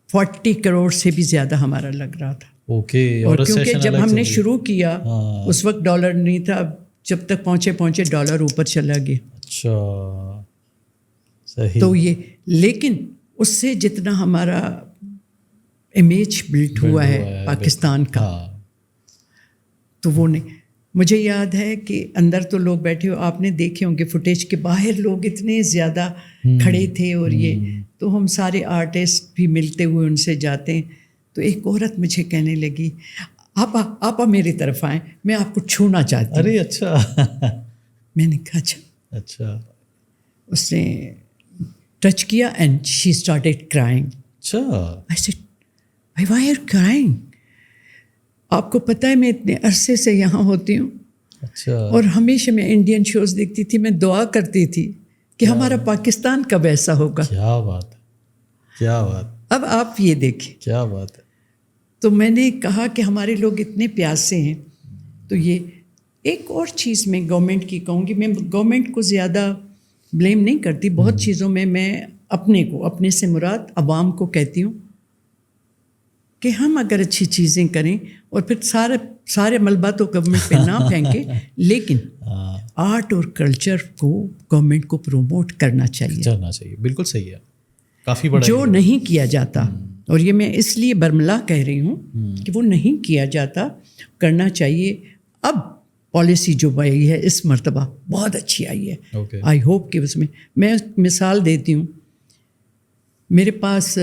40 کروڑ سے بھی زیادہ ہمارا لگ رہا تھا. اور کیونکہ جب ہم نے شروع کیا اس وقت ڈالر نہیں تھا. جب تک پہنچے ڈالر اوپر چلا گیا. اچھا صحیح. تو یہ، لیکن اس سے جتنا ہمارا امیج بلٹ ہوا ہے پاکستان کا. تو وہ نہیں. مجھے یاد ہے کہ اندر تو لوگ بیٹھے ہو, آپ نے دیکھے ہوں گے فوٹیج کے باہر لوگ اتنے زیادہ کھڑے تھے, اور یہ تو ہم سارے آرٹسٹ بھی ملتے ہوئے ان سے جاتے ہیں. تو ایک عورت مجھے کہنے لگی, آپ میری طرف آئیں, میں آپ کو چھونا چاہتی ہوں. ارے اچھا. میں نے کہا اچھا. اس نے ٹچ کیا اینڈ شی اسٹارٹیڈ کرائنگ. اچھا. I said, why are you crying? آپ کو پتہ ہے میں اتنے عرصے سے یہاں ہوتی ہوں, اچھا, اور ہمیشہ میں انڈین شوز دیکھتی تھی, میں دعا کرتی تھی کہ ہمارا پاکستان کب ایسا ہوگا. کیا بات ہے, کیا بات. اب آپ یہ دیکھیں, کیا بات ہے. تو میں نے کہا کہ ہمارے لوگ اتنے پیاسے ہیں. تو یہ ایک اور چیز میں گورنمنٹ کی کہوں گی, میں گورنمنٹ کو زیادہ بلیم نہیں کرتی, بہت چیزوں میں اپنے سے مراد عوام کو کہتی ہوں کہ ہم اگر اچھی چیزیں کریں اور پھر سارے ملبہ تو گورنمنٹ پہ نہ پھینکے, لیکن آرٹ اور کلچر کو گورنمنٹ کو پروموٹ کرنا چاہیے. بالکل صحیح ہے, کافی بڑا جو نہیں کیا جاتا, اور یہ میں اس لیے برملا کہہ رہی ہوں کہ وہ نہیں کیا جاتا, کرنا چاہیے. اب پالیسی جو آئی ہے اس مرتبہ بہت اچھی آئی ہے. آئی ہوپ کہ اس میں مثال دیتی ہوں. میرے پاس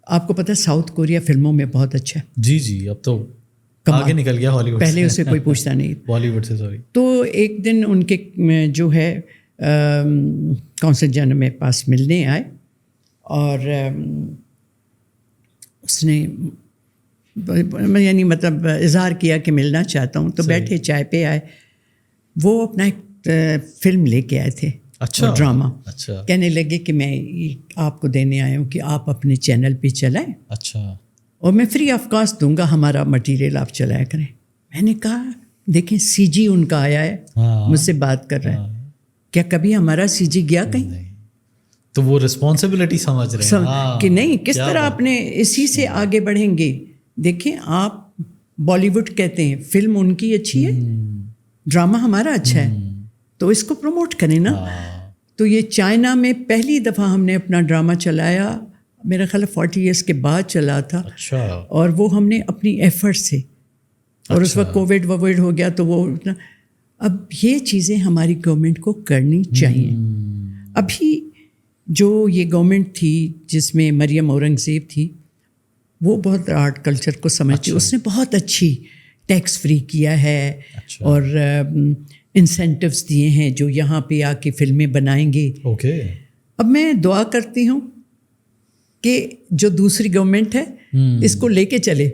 آپ کو پتہ ہے ساؤتھ کوریا فلموں میں بہت اچھا ہے. جی, اب تو آگے نکل گیا ہالی ووڈ, پہلے اسے کوئی پوچھتا نہیں, بالی ووڈ سے. سوری. تو ایک دن ان کے جو ہے کونسل جنرل میرے پاس ملنے آئے, اور اس نے یعنی مطلب اظہار کیا کہ ملنا چاہتا ہوں. تو بیٹھے چائے پہ آئے, وہ اپنا ایک فلم لے کے آئے تھے. اچھا. ڈرامہ. اچھا. کہنے لگے کہ میں آپ کو دینے آیا ہوں کہ آپ اپنے چینل پہ چلائیں. اچھا. اور میں فری آف کاسٹ دوں گا, ہمارا مٹیریل آپ چلایا کریں. میں نے کہا دیکھیں سی جی ان کا آیا ہے, مجھ سے بات کر رہے ہیں, کیا کبھی ہمارا سی جی گیا کہیں؟ تو وہ رسپانسبلٹی سمجھ رہے ہیں کہ نہیں, کس طرح اپنے اسی سے آگے بڑھیں گے. دیکھیں آپ بالی ووڈ کہتے ہیں, فلم ان کی اچھی ہے, ڈرامہ ہمارا اچھا ہے, تو اس کو پروموٹ کریں نا. تو یہ چائنا میں پہلی دفعہ ہم نے اپنا ڈرامہ چلایا, میرا خیال 40 ایئرس کے بعد چلا تھا. اور وہ ہم نے اپنی ایفرٹ سے, اور اس وقت کووڈ ہو گیا تو وہ, اب یہ چیزیں ہماری گورنمنٹ کو کرنی چاہیے. ابھی جو یہ گورنمنٹ تھی جس میں مریم اورنگزیب تھی, وہ بہت آرٹ کلچر کو سمجھتی. اس نے بہت اچھی ٹیکس فری کیا ہے, اور انسینٹیوز دیے ہیں جو یہاں پہ آ کے فلمیں بنائیں گے. اب میں دعا کرتی ہوں کہ جو دوسری گورنمنٹ ہے اس کو لے کے چلے.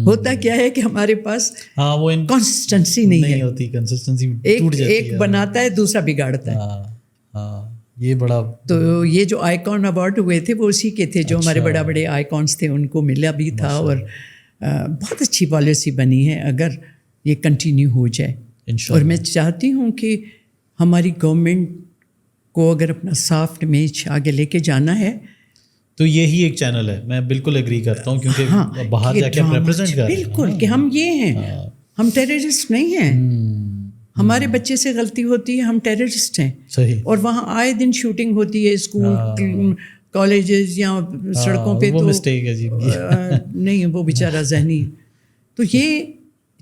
ہوتا کیا ہے کہ ہمارے پاس کنسسٹنسی نہیں ہوتی, کنسسٹنسی ایک بناتا ہے دوسرا بگاڑتا ہے. یہ بڑا, تو یہ جو آئیکن ایوارڈ ہوئے تھے وہ اسی کے تھے, جو ہمارے بڑے آئیکونس تھے ان کو ملا بھی تھا. اور بہت اچھی پالیسی بنی ہے اگر یہ کنٹینیو ہو جائے. اور میں چاہتی ہوں کہ ہماری گورنمنٹ کو اگر اپنا سافٹ امیج آگے لے کے جانا ہے تو یہی ایک چینل ہے. میں بالکل ایگری کرتا ہوں, کیونکہ باہر جا کے ریپرزینٹ کر رہے ہیں. بالکل, کہ ہم یہ ہیں, ہم ٹیررسٹ نہیں ہیں. ہمارے بچے سے غلطی ہوتی ہے, ہم ٹیررسٹ ہیں. صحیح. اور وہاں آئے دن شوٹنگ ہوتی ہے اسکول کالجز یا سڑکوں پہ, تو مسٹیک ہے جی. نہیں, وہ بیچارہ ذہنی. تو یہ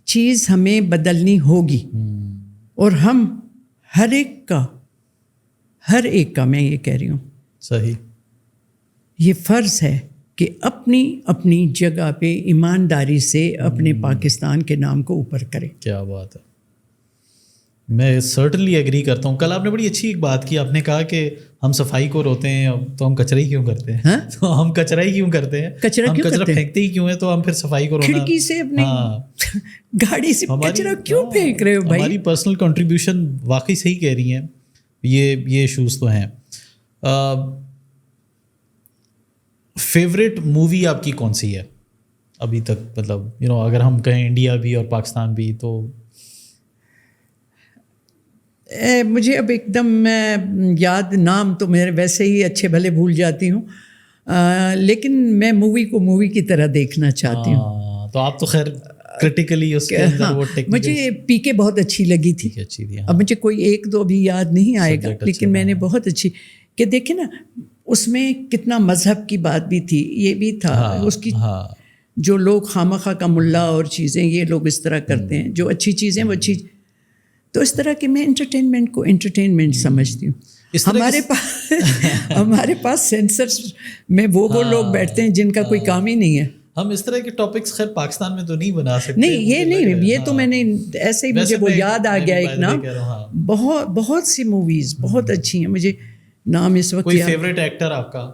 چیز ہمیں بدلنی ہوگی, اور ہم ہر ایک کا میں یہ کہہ رہی ہوں, صحیح, یہ فرض ہے کہ اپنی جگہ پہ ایمانداری سے اپنے پاکستان کے نام کو اوپر کرے. کیا بات ہے, میں سرٹنلی ایگری کرتا ہوں. کل آپ نے بڑی اچھی ایک بات کی, آپ نے کہا کہ ہم صفائی کو روتے ہیں تو ہم کچرا ہی کیوں کرتے ہیں. تو ہم کچرا ہی کیوں کرتے ہیں, کچرا پھینکتے ہی کیوں ہیں, تو ہم پھر صفائی کو رونا, کھڑکی سے اپنی گاڑی سے کچرا کیوں پھینک رہے ہو بھائی. ہماری پرسنل کنٹریبیوشن واقعی صحیح کہہ رہی ہیں. یہ ایشوز تو ہیں. فیوریٹ مووی آپ کی کون سی ہے ابھی تک, مطلب اگر ہم کہیں انڈیا بھی اور پاکستان بھی, تو مجھے اب ایک دم یاد, نام تو میرے ویسے ہی اچھے بھلے بھول جاتی ہوں, لیکن میں مووی کو مووی کی طرح دیکھنا چاہتی ہوں. تو آپ تو خیر کرٹیکلی اس کے اندر وہ مجھے پی کے بہت اچھی لگی تھی. اب مجھے کوئی ایک دو بھی یاد نہیں آئے گا, لیکن میں نے بہت اچھی, کہ دیکھیں نا اس میں کتنا مذہب کی بات بھی تھی, یہ بھی تھا, اس کی جو لوگ خامخواہ کا ملا اور چیزیں یہ لوگ اس طرح کرتے ہیں، جو اچھی چیزیں وہ اچھی. تو اس طرح کہ میں انٹرٹینمنٹ کو انٹرٹینمنٹ سمجھتی ہوں. ہمارے پاس سینسرز میں وہ لوگ بیٹھتے ہیں جن کا کوئی کام ہی نہیں ہے. ہم اس طرح کے ٹاپکس خیر پاکستان میں تو نہیں بنا سکتے. نہیں یہ تو میں نے ایسے ہی مجھے وہ یاد آ گیا ایک نام. بہت سی موویز بہت اچھی ہیں، مجھے نام اس وقت. کوئی فیوریٹ ایکٹر آپ کا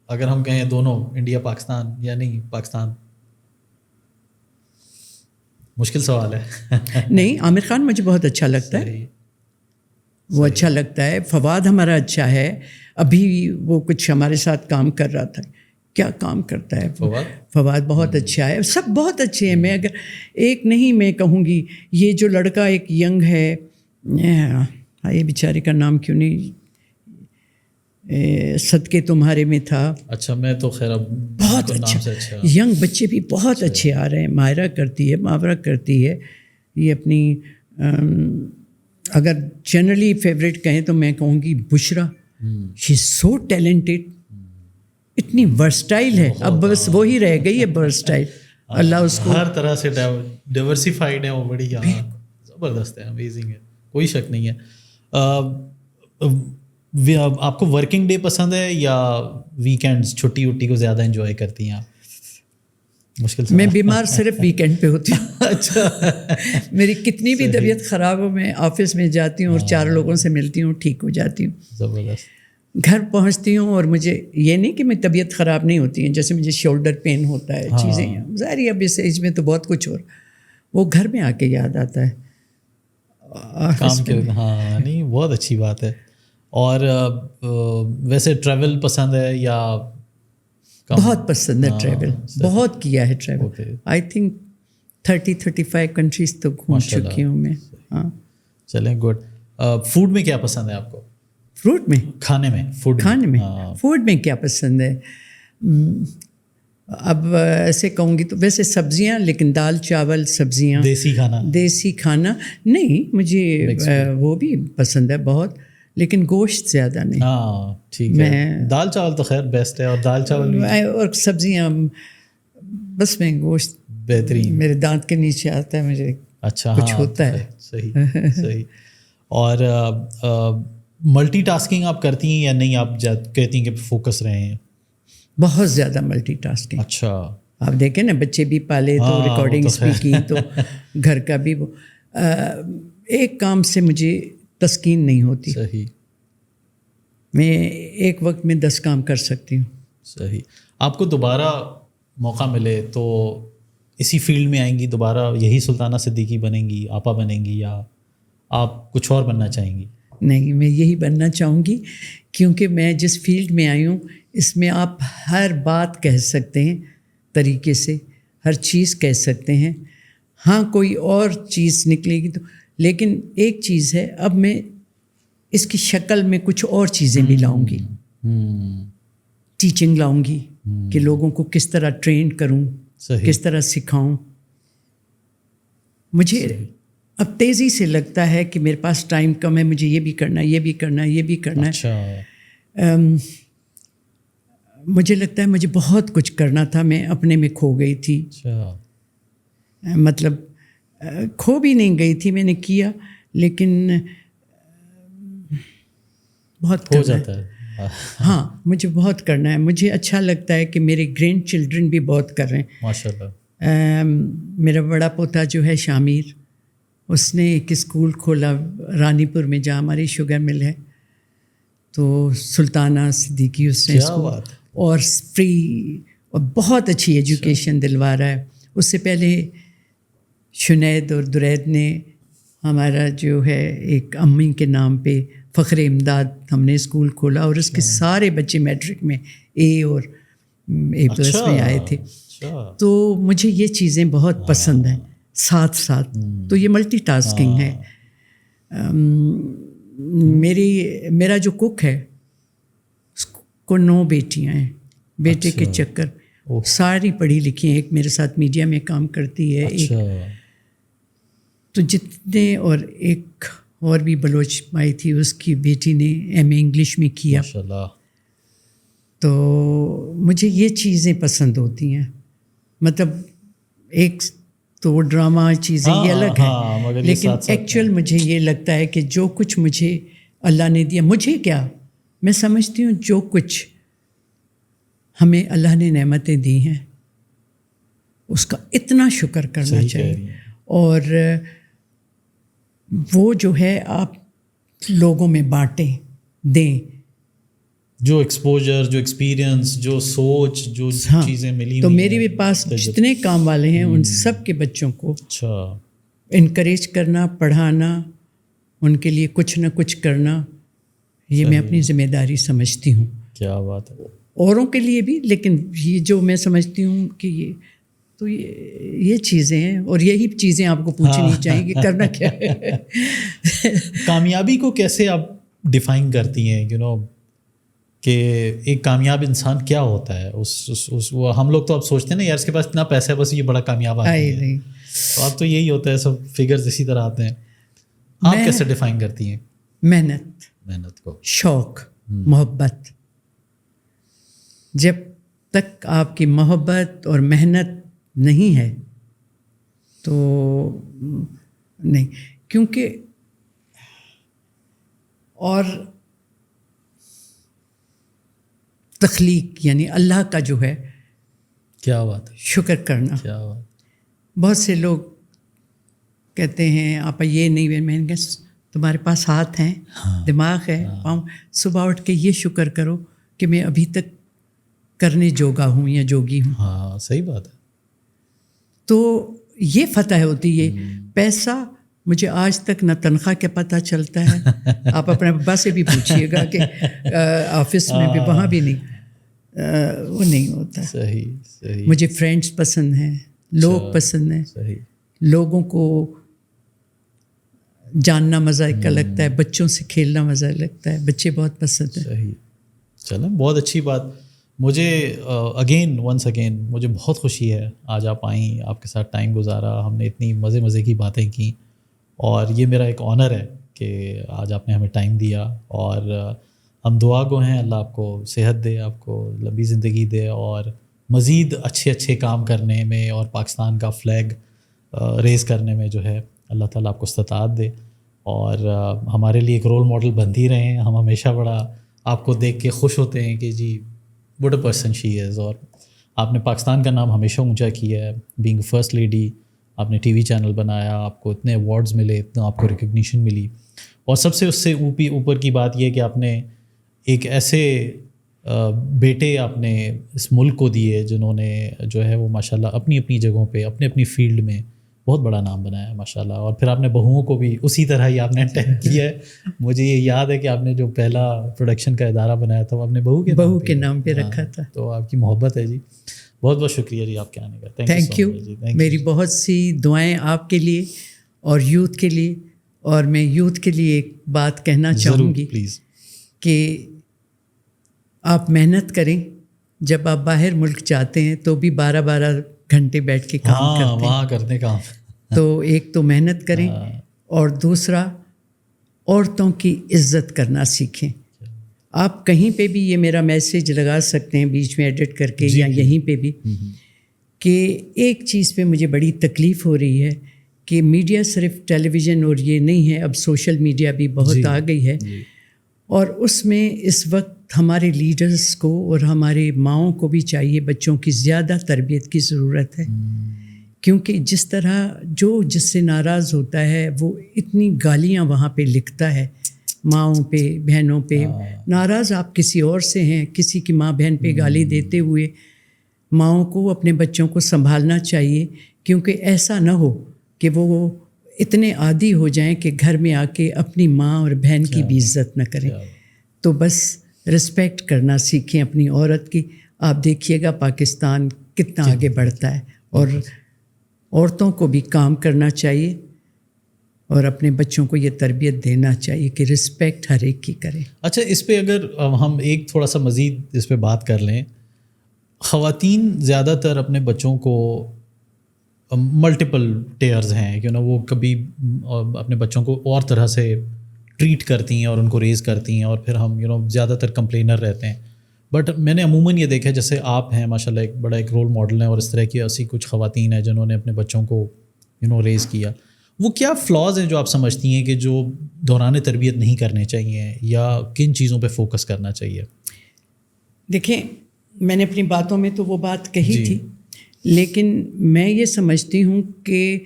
اگر ہم کہیں دونوں انڈیا پاکستان یا نہیں پاکستان؟ مشکل سوال ہے. نہیں، عامر خان مجھے بہت اچھا لگتا ہے، وہ اچھا لگتا ہے. فواد ہمارا اچھا ہے، ابھی وہ کچھ ہمارے ساتھ کام کر رہا تھا. کیا کام کرتا ہے فواد، بہت اچھا ہے. سب بہت اچھے ہیں. میں اگر ایک نہیں میں کہوں گی، یہ جو لڑکا ایک ینگ ہے، یہ بیچارے کا نام کیوں نہیں صدقے تمہارے میں تھا. اچھا، میں تو خیر اب بہت اچھا ینگ بچے بھی بہت اچھے آ رہے ہیں. ماہرہ کرتی ہے، ماورہ کرتی ہے. یہ اپنی اگر جنرلی فیوریٹ کہیں تو میں کہوں گی بشرا. شی از سو ٹیلنٹڈ، اتنی ورسٹائل ہے. اب بس وہی رہ گئی ہے ورسٹائل. اللہ اس کو ہر طرح سے ڈائیورسیفائڈ ہے وہ، بڑی زبردست ہے، امیزنگ ہے، کوئی شک نہیں ہے. آپ کو ورکنگ ڈے پسند ہے یا ویکینڈز، چھٹی وٹی کو زیادہ انجوائے کرتی ہیں آپ؟ مشکل سے میں بیمار صرف ویکینڈ پہ ہوتی ہوں. اچھا، میری کتنی بھی طبیعت خراب ہو، میں آفس میں جاتی ہوں اور 4 لوگوں سے ملتی ہوں، ٹھیک ہو جاتی ہوں. زبردست. گھر پہنچتی ہوں اور مجھے یہ نہیں کہ میں طبیعت خراب نہیں ہوتی ہے، جیسے مجھے شولڈر پین ہوتا ہے، چیزیں ہیں ظاہر ہے. اب اس ایج میں تو بہت کچھ وہ گھر میں آ کے یاد آتا ہے کام کے. ہاں نہیں، بہت اچھی بات ہے. اور ویسے ٹریول پسند ہے یا؟ بہت پسند ہے ٹریول، بہت کیا ہے ٹریول. آئی تھنک 30-35 کنٹریز تو گھوم چکی ہوں میں. ہاں چلیں، گڈ. فوڈ میں کیا پسند ہے آپ کو؟ فروٹ میں، کھانے میں، فوڈ میں کیا پسند ہے؟ اب ایسے کہوں گی تو ویسے سبزیاں، لیکن دال چاول سبزیاں. دیسی کھانا نہیں، مجھے وہ بھی پسند ہے بہت، لیکن گوشت زیادہ نہیں. ہاں ٹھیک ہے، دال چاول تو خیر بیسٹ ہے. اور دال چاول اور سبزیاں بس. میں گوشت بہترین، میرے دانت کے نیچے آتا ہے مجھے. اچھا کچھ ہوتا ہے. صحیح. اور ملٹی ٹاسکنگ آپ کرتی ہیں یا نہیں؟ آپ کہتی ہیں کہ فوکس رہے ہیں؟ بہت زیادہ ملٹی ٹاسکنگ. اچھا، آپ دیکھیں نا، بچے بھی پالے تو ریکارڈنگس بھی کی تو گھر کا بھی. وہ ایک کام سے مجھے تسکین نہیں ہوتی. صحیح. میں ایک وقت میں 10 کام کر سکتی ہوں. صحیح. آپ کو دوبارہ موقع ملے تو اسی فیلڈ میں آئیں گی دوبارہ؟ یہی سلطانہ صدیقی بنیں گی، آپا بنیں گی، یا آپ کچھ اور بننا چاہیں گی؟ نہیں، میں یہی بننا چاہوں گی، کیونکہ میں جس فیلڈ میں آئی ہوں اس میں آپ ہر بات کہہ سکتے ہیں طریقے سے، ہر چیز کہہ سکتے ہیں. ہاں کوئی اور چیز نکلے گی تو، لیکن ایک چیز ہے، اب میں اس کی شکل میں کچھ اور چیزیں بھی لاؤں گی. ٹیچنگ لاؤں گی کہ لوگوں کو کس طرح ٹرین کروں، کس طرح سکھاؤں. مجھے اب تیزی سے لگتا ہے کہ میرے پاس ٹائم کم ہے، مجھے یہ بھی کرنا ہے، یہ بھی کرنا ہے، یہ بھی کرنا ہے. مجھے لگتا ہے مجھے بہت کچھ کرنا تھا، میں اپنے میں کھو گئی تھی. مطلب کھو بھی نہیں گئی تھی، میں نے کیا، لیکن بہت ہو جاتا ہے. ہاں مجھے بہت کرنا ہے. مجھے اچھا لگتا ہے کہ میرے گرینڈ چلڈرن بھی بہت کر رہے ہیں ماشاء اللہ. میرا بڑا پوتا جو ہے شامیر، اس نے ایک اسکول کھولا رانی پور میں جہاں ہماری شوگر مل ہے. تو سلطانہ صدیقی اس نے اسکول، اور فری اور بہت اچھی ایجوکیشن دلوا رہا ہے. اس سے پہلے شنید اور درید نے ہمارا جو ہے ایک امی کے نام پہ فخر امداد ہم نے اسکول کھولا، اور اس کے سارے بچے میٹرک میں اے اور A+ میں آئے تھے. تو مجھے یہ چیزیں بہت پسند ہیں. ساتھ ساتھ تو یہ ملٹی ٹاسکنگ ہے. میرا جو کک ہے اس کو 9 بیٹیاں ہیں. بیٹے کے چکر ساری پڑھی لکھی ہیں. ایک میرے ساتھ میڈیا میں کام کرتی ہے، ایک تو جتنے، اور ایک اور بھی بلوچ مائی تھی، اس کی بیٹی نے MA انگلش میں کیا. تو مجھے یہ چیزیں پسند ہوتی ہیں. مطلب ایک تو ڈرامہ چیزیں یہ الگ ہے، لیکن ایکچوئل مجھے یہ لگتا ہے کہ جو کچھ مجھے اللہ نے دیا، مجھے کیا، میں سمجھتی ہوں جو کچھ ہمیں اللہ نے نعمتیں دی ہیں اس کا اتنا شکر کرنا چاہیے، اور وہ جو ہے آپ لوگوں میں بانٹیں، دیں. جو ایکسپوجر، جو ایکسپیرینس، جو سوچ، جو چیزیں ملی، تو میرے بھی پاس جتنے کام والے ہیں ان سب کے بچوں کو انکریج کرنا، پڑھانا، ان کے لیے کچھ نہ کچھ کرنا، یہ میں اپنی ذمہ داری سمجھتی ہوں. کیا بات ہے. اوروں کے لیے بھی، لیکن یہ جو میں سمجھتی ہوں کہ یہ چیزیں ہیں، اور یہی چیزیں آپ کو پوچھنی چاہیے کہ کرنا کیا ہے. کامیابی کو کیسے آپ ڈیفائن کرتی ہیں؟ کہ ایک کامیاب انسان کیا ہوتا ہے؟ وہ ہم لوگ تو اب سوچتے ہیں نا یار اس کے پاس اتنا پیسہ ہے بس یہ بڑا کامیاب آدمی ہے. تو اب تو یہی ہوتا ہے، سب فگرز اسی طرح آتے ہیں. آپ کیسے ڈیفائن کرتی ہیں؟ محنت کو، شوق، محبت. جب تک آپ کی محبت اور محنت نہیں ہے تو نہیں، کیونکہ اور تخلیق یعنی اللہ کا جو ہے، کیا بات ہے، شکر کرنا. کیا بات. بہت سے لوگ کہتے ہیں آپ یہ نہیں، میں نے کہا تمہارے پاس ہاتھ ہیں، دماغ ہے، پاؤں، صبح اٹھ کے یہ شکر کرو کہ میں ابھی تک کرنے جوگا ہوں یا جوگی ہوں. ہاں صحیح بات ہے. تو یہ فتح ہوتی ہے. پیسہ مجھے آج تک نہ تنخواہ کے پتہ چلتا ہے، آپ اپنے ابا سے بھی پوچھیے گا کہ آفس میں بھی، وہاں بھی نہیں، وہ نہیں ہوتا. صحیح. مجھے فرینڈس پسند ہیں، لوگ پسند ہیں، لوگوں کو جاننا مزہ کا لگتا ہے، بچوں سے کھیلنا مزہ لگتا ہے، بچے بہت پسند ہیں. صحیح. چلیں بہت اچھی بات. مجھے ونس اگین مجھے بہت خوشی ہے آج آپ آئیں، آپ کے ساتھ ٹائم گزارا، ہم نے اتنی مزے کی باتیں کی، اور یہ میرا ایک آنر ہے کہ آج آپ نے ہمیں ٹائم دیا. اور ہم دعا گو ہیں اللہ آپ کو صحت دے، آپ کو لمبی زندگی دے، اور مزید اچھے کام کرنے میں اور پاکستان کا فلیگ ریز کرنے میں جو ہے اللہ تعالیٰ آپ کو استطاعت دے. اور ہمارے لیے ایک رول ماڈل بنتی رہے ہیں. ہم ہمیشہ بڑا آپ کو دیکھ کے خوش ہوتے ہیں کہ جی وٹ اے پرسن شی از. اور آپ نے پاکستان کا نام ہمیشہ اونچا کیا ہے، بینگ فرسٹ لیڈی. آپ نے ٹی وی چینل بنایا، آپ کو اتنے ایوارڈز ملے، اتنا آپ کو ریکگنیشن ملی. اور سب سے اس سے اوپر کی بات یہ کہ آپ نے ایک ایسے بیٹے آپ نے اس ملک کو دیے جنہوں نے جو ہے وہ ماشاءاللہ اپنی جگہوں پہ اپنی فیلڈ میں بہت بڑا نام بنایا ہے ماشاءاللہ. اور پھر آپ نے بہوؤں کو بھی اسی طرح ہی آپ نے اٹیک کیا ہے. مجھے یہ یاد ہے کہ آپ نے جو پہلا پروڈکشن کا ادارہ بنایا تھا وہ آپ نے بہو کے نام پہ رکھا تھا. تو آپ کی محبت ہے جی. بہت شکریہ جی آپ کے آنے کا. Thank you. میری بہت سی دعائیں آپ کے لیے اور یوتھ کے لیے. اور میں یوتھ کے لیے ایک بات کہنا چاہوں گی پلیز کہ آپ محنت کریں. جب آپ باہر ملک جاتے ہیں تو بھی 12 گھنٹے بیٹھ کے کام کرتے ہیں، وہاں کرتے کام. تو ایک تو محنت کریں، اور دوسرا عورتوں کی عزت کرنا سیکھیں. آپ کہیں پہ بھی یہ میرا میسیج لگا سکتے ہیں بیچ میں ایڈٹ کر کے یا یہیں پہ بھی، کہ ایک چیز پہ مجھے بڑی تکلیف ہو رہی ہے کہ میڈیا صرف ٹیلی ویژن اور یہ نہیں ہے، اب سوشل میڈیا بھی بہت آ گئی ہے. اور اس میں اس وقت ہمارے لیڈرز کو اور ہمارے ماؤں کو بھی چاہیے، بچوں کی زیادہ تربیت کی ضرورت ہے. کیونکہ جس طرح جس سے ناراض ہوتا ہے وہ اتنی گالیاں وہاں پہ لکھتا ہے، ماؤں پہ، بہنوں پہ. ناراض آپ کسی اور سے ہیں، کسی کی ماں بہن پہ گالی دیتے ہوئے ماؤں کو اپنے بچوں کو سنبھالنا چاہیے. کیونکہ ایسا نہ ہو کہ وہ اتنے عادی ہو جائیں کہ گھر میں آ کے اپنی ماں اور بہن کی بھی عزت نہ کریں. تو بس رسپیکٹ کرنا سیکھیں اپنی عورت کی. آپ دیکھیے گا پاکستان کتنا آگے بڑھتا ہے. اور عورتوں کو بھی کام کرنا چاہیے اور اپنے بچوں کو یہ تربیت دینا چاہیے کہ رسپیکٹ ہر ایک کی کریں. اچھا، اس پہ اگر ہم ایک تھوڑا سا مزید اس پہ بات کر لیں. خواتین زیادہ تر اپنے بچوں کو ملٹیپل ٹیئرز ہیں کہ وہ کبھی اپنے بچوں کو اور طرح سے ٹریٹ کرتی ہیں اور ان کو ریز کرتی ہیں، اور پھر ہم زیادہ تر کمپلینر رہتے ہیں. بٹ میں نے عموماً یہ دیکھا جیسے آپ ہیں ماشاء اللہ ایک بڑا ایک رول ماڈل ہیں اور اس طرح کی ایسی کچھ خواتین ہیں جنہوں نے اپنے بچوں کو ریز کیا. وہ کیا فلاز ہیں جو آپ سمجھتی ہیں کہ جو دوران تربیت نہیں کرنے چاہیے یا کن چیزوں پہ فوکس کرنا چاہیے؟ دیکھیں میں نے اپنی باتوں میں تو وہ بات کہی تھی, لیکن میں یہ سمجھتی ہوں کہ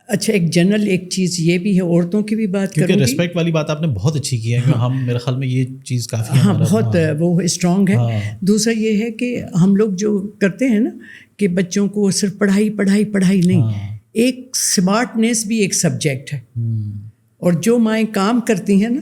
اچھا ایک جنرل ایک چیز یہ بھی ہے, عورتوں کی بھی بات کروں گی. ریسپیکٹ والی بات آپ نے بہت اچھی کی ہے, ہم میرے خیال میں یہ چیز کافی بہت وہ اسٹرانگ ہے. دوسرا یہ ہے کہ ہم لوگ جو کرتے ہیں نا کہ بچوں کو صرف پڑھائی پڑھائی پڑھائی نہیں, ایک اسمارٹنیس بھی ایک سبجیکٹ ہے. اور جو مائیں کام کرتی ہیں نا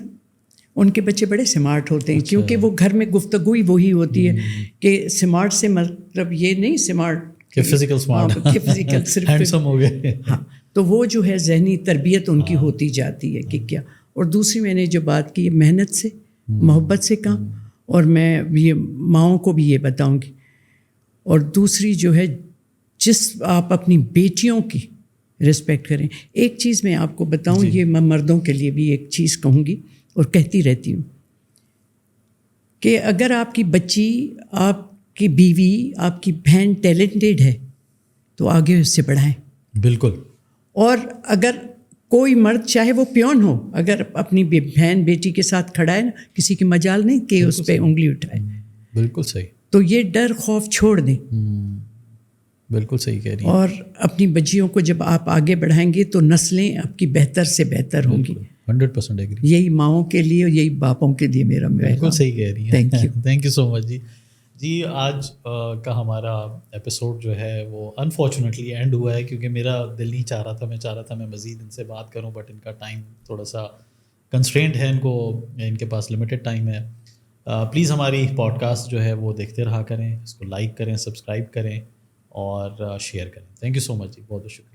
ان کے بچے بڑے اسمارٹ ہوتے ہیں, کیونکہ وہ گھر میں گفتگو ہی وہی ہوتی ہے کہ اسمارٹ سے مطلب یہ نہیں اسمارٹ فزیکل اسمارٹ, فزیکل صرف ہینڈسم ہو گئے. ہاں تو وہ جو ہے ذہنی تربیت ان کی ہوتی جاتی ہے کہ کیا. اور دوسری میں نے جو بات کی محنت سے محبت سے کام, اور میں یہ ماؤں کو بھی یہ بتاؤں گی. اور دوسری جو ہے جس آپ اپنی بیٹیوں کی رسپیکٹ کریں. ایک چیز میں آپ کو بتاؤں, یہ میں مردوں کے لیے بھی ایک چیز کہوں گی اور کہتی رہتی ہوں کہ اگر آپ کی بچی, آپ کی بیوی, آپ کی بہن ٹیلنٹڈ ہے تو آگے اس سے بڑھائیں. بالکل. اور اگر کوئی مرد چاہے وہ پیون ہو, اگر اپنی بہن بیٹی کے ساتھ کھڑا ہے نا, کسی کی مجال نہیں کہ اس پہ انگلی اٹھائے. بالکل صحیح. تو یہ ڈر خوف چھوڑ دیں. بالکل صحیح کہہ رہی ہیں. اور اپنی بچیوں کو جب آپ آگے بڑھائیں گے تو نسلیں آپ کی بہتر سے بہتر ہوں گی. 100% ایگری. یہی ماؤں کے لیے اور یہی باپوں کے لیے میرا بالکل صحیح کہہ رہی ہیں. Thank you. Thank you so much جی. جی آج کا ہمارا ایپیسوڈ جو ہے وہ انفارچونیٹلی اینڈ ہوا ہے, کیونکہ میرا دل نہیں چاہ رہا تھا, میں چاہ رہا تھا میں مزید ان سے بات کروں, بٹ ان کا ٹائم تھوڑا سا کنسٹرینٹ ہے, ان کے پاس لمیٹڈ ٹائم ہے. پلیز ہماری پوڈ کاسٹ جو ہے وہ دیکھتے رہا کریں, اس کو لائک کریں, سبسکرائب کریں اور شیئر کریں. تھینک یو سو مچ جی, بہت بہت شکریہ.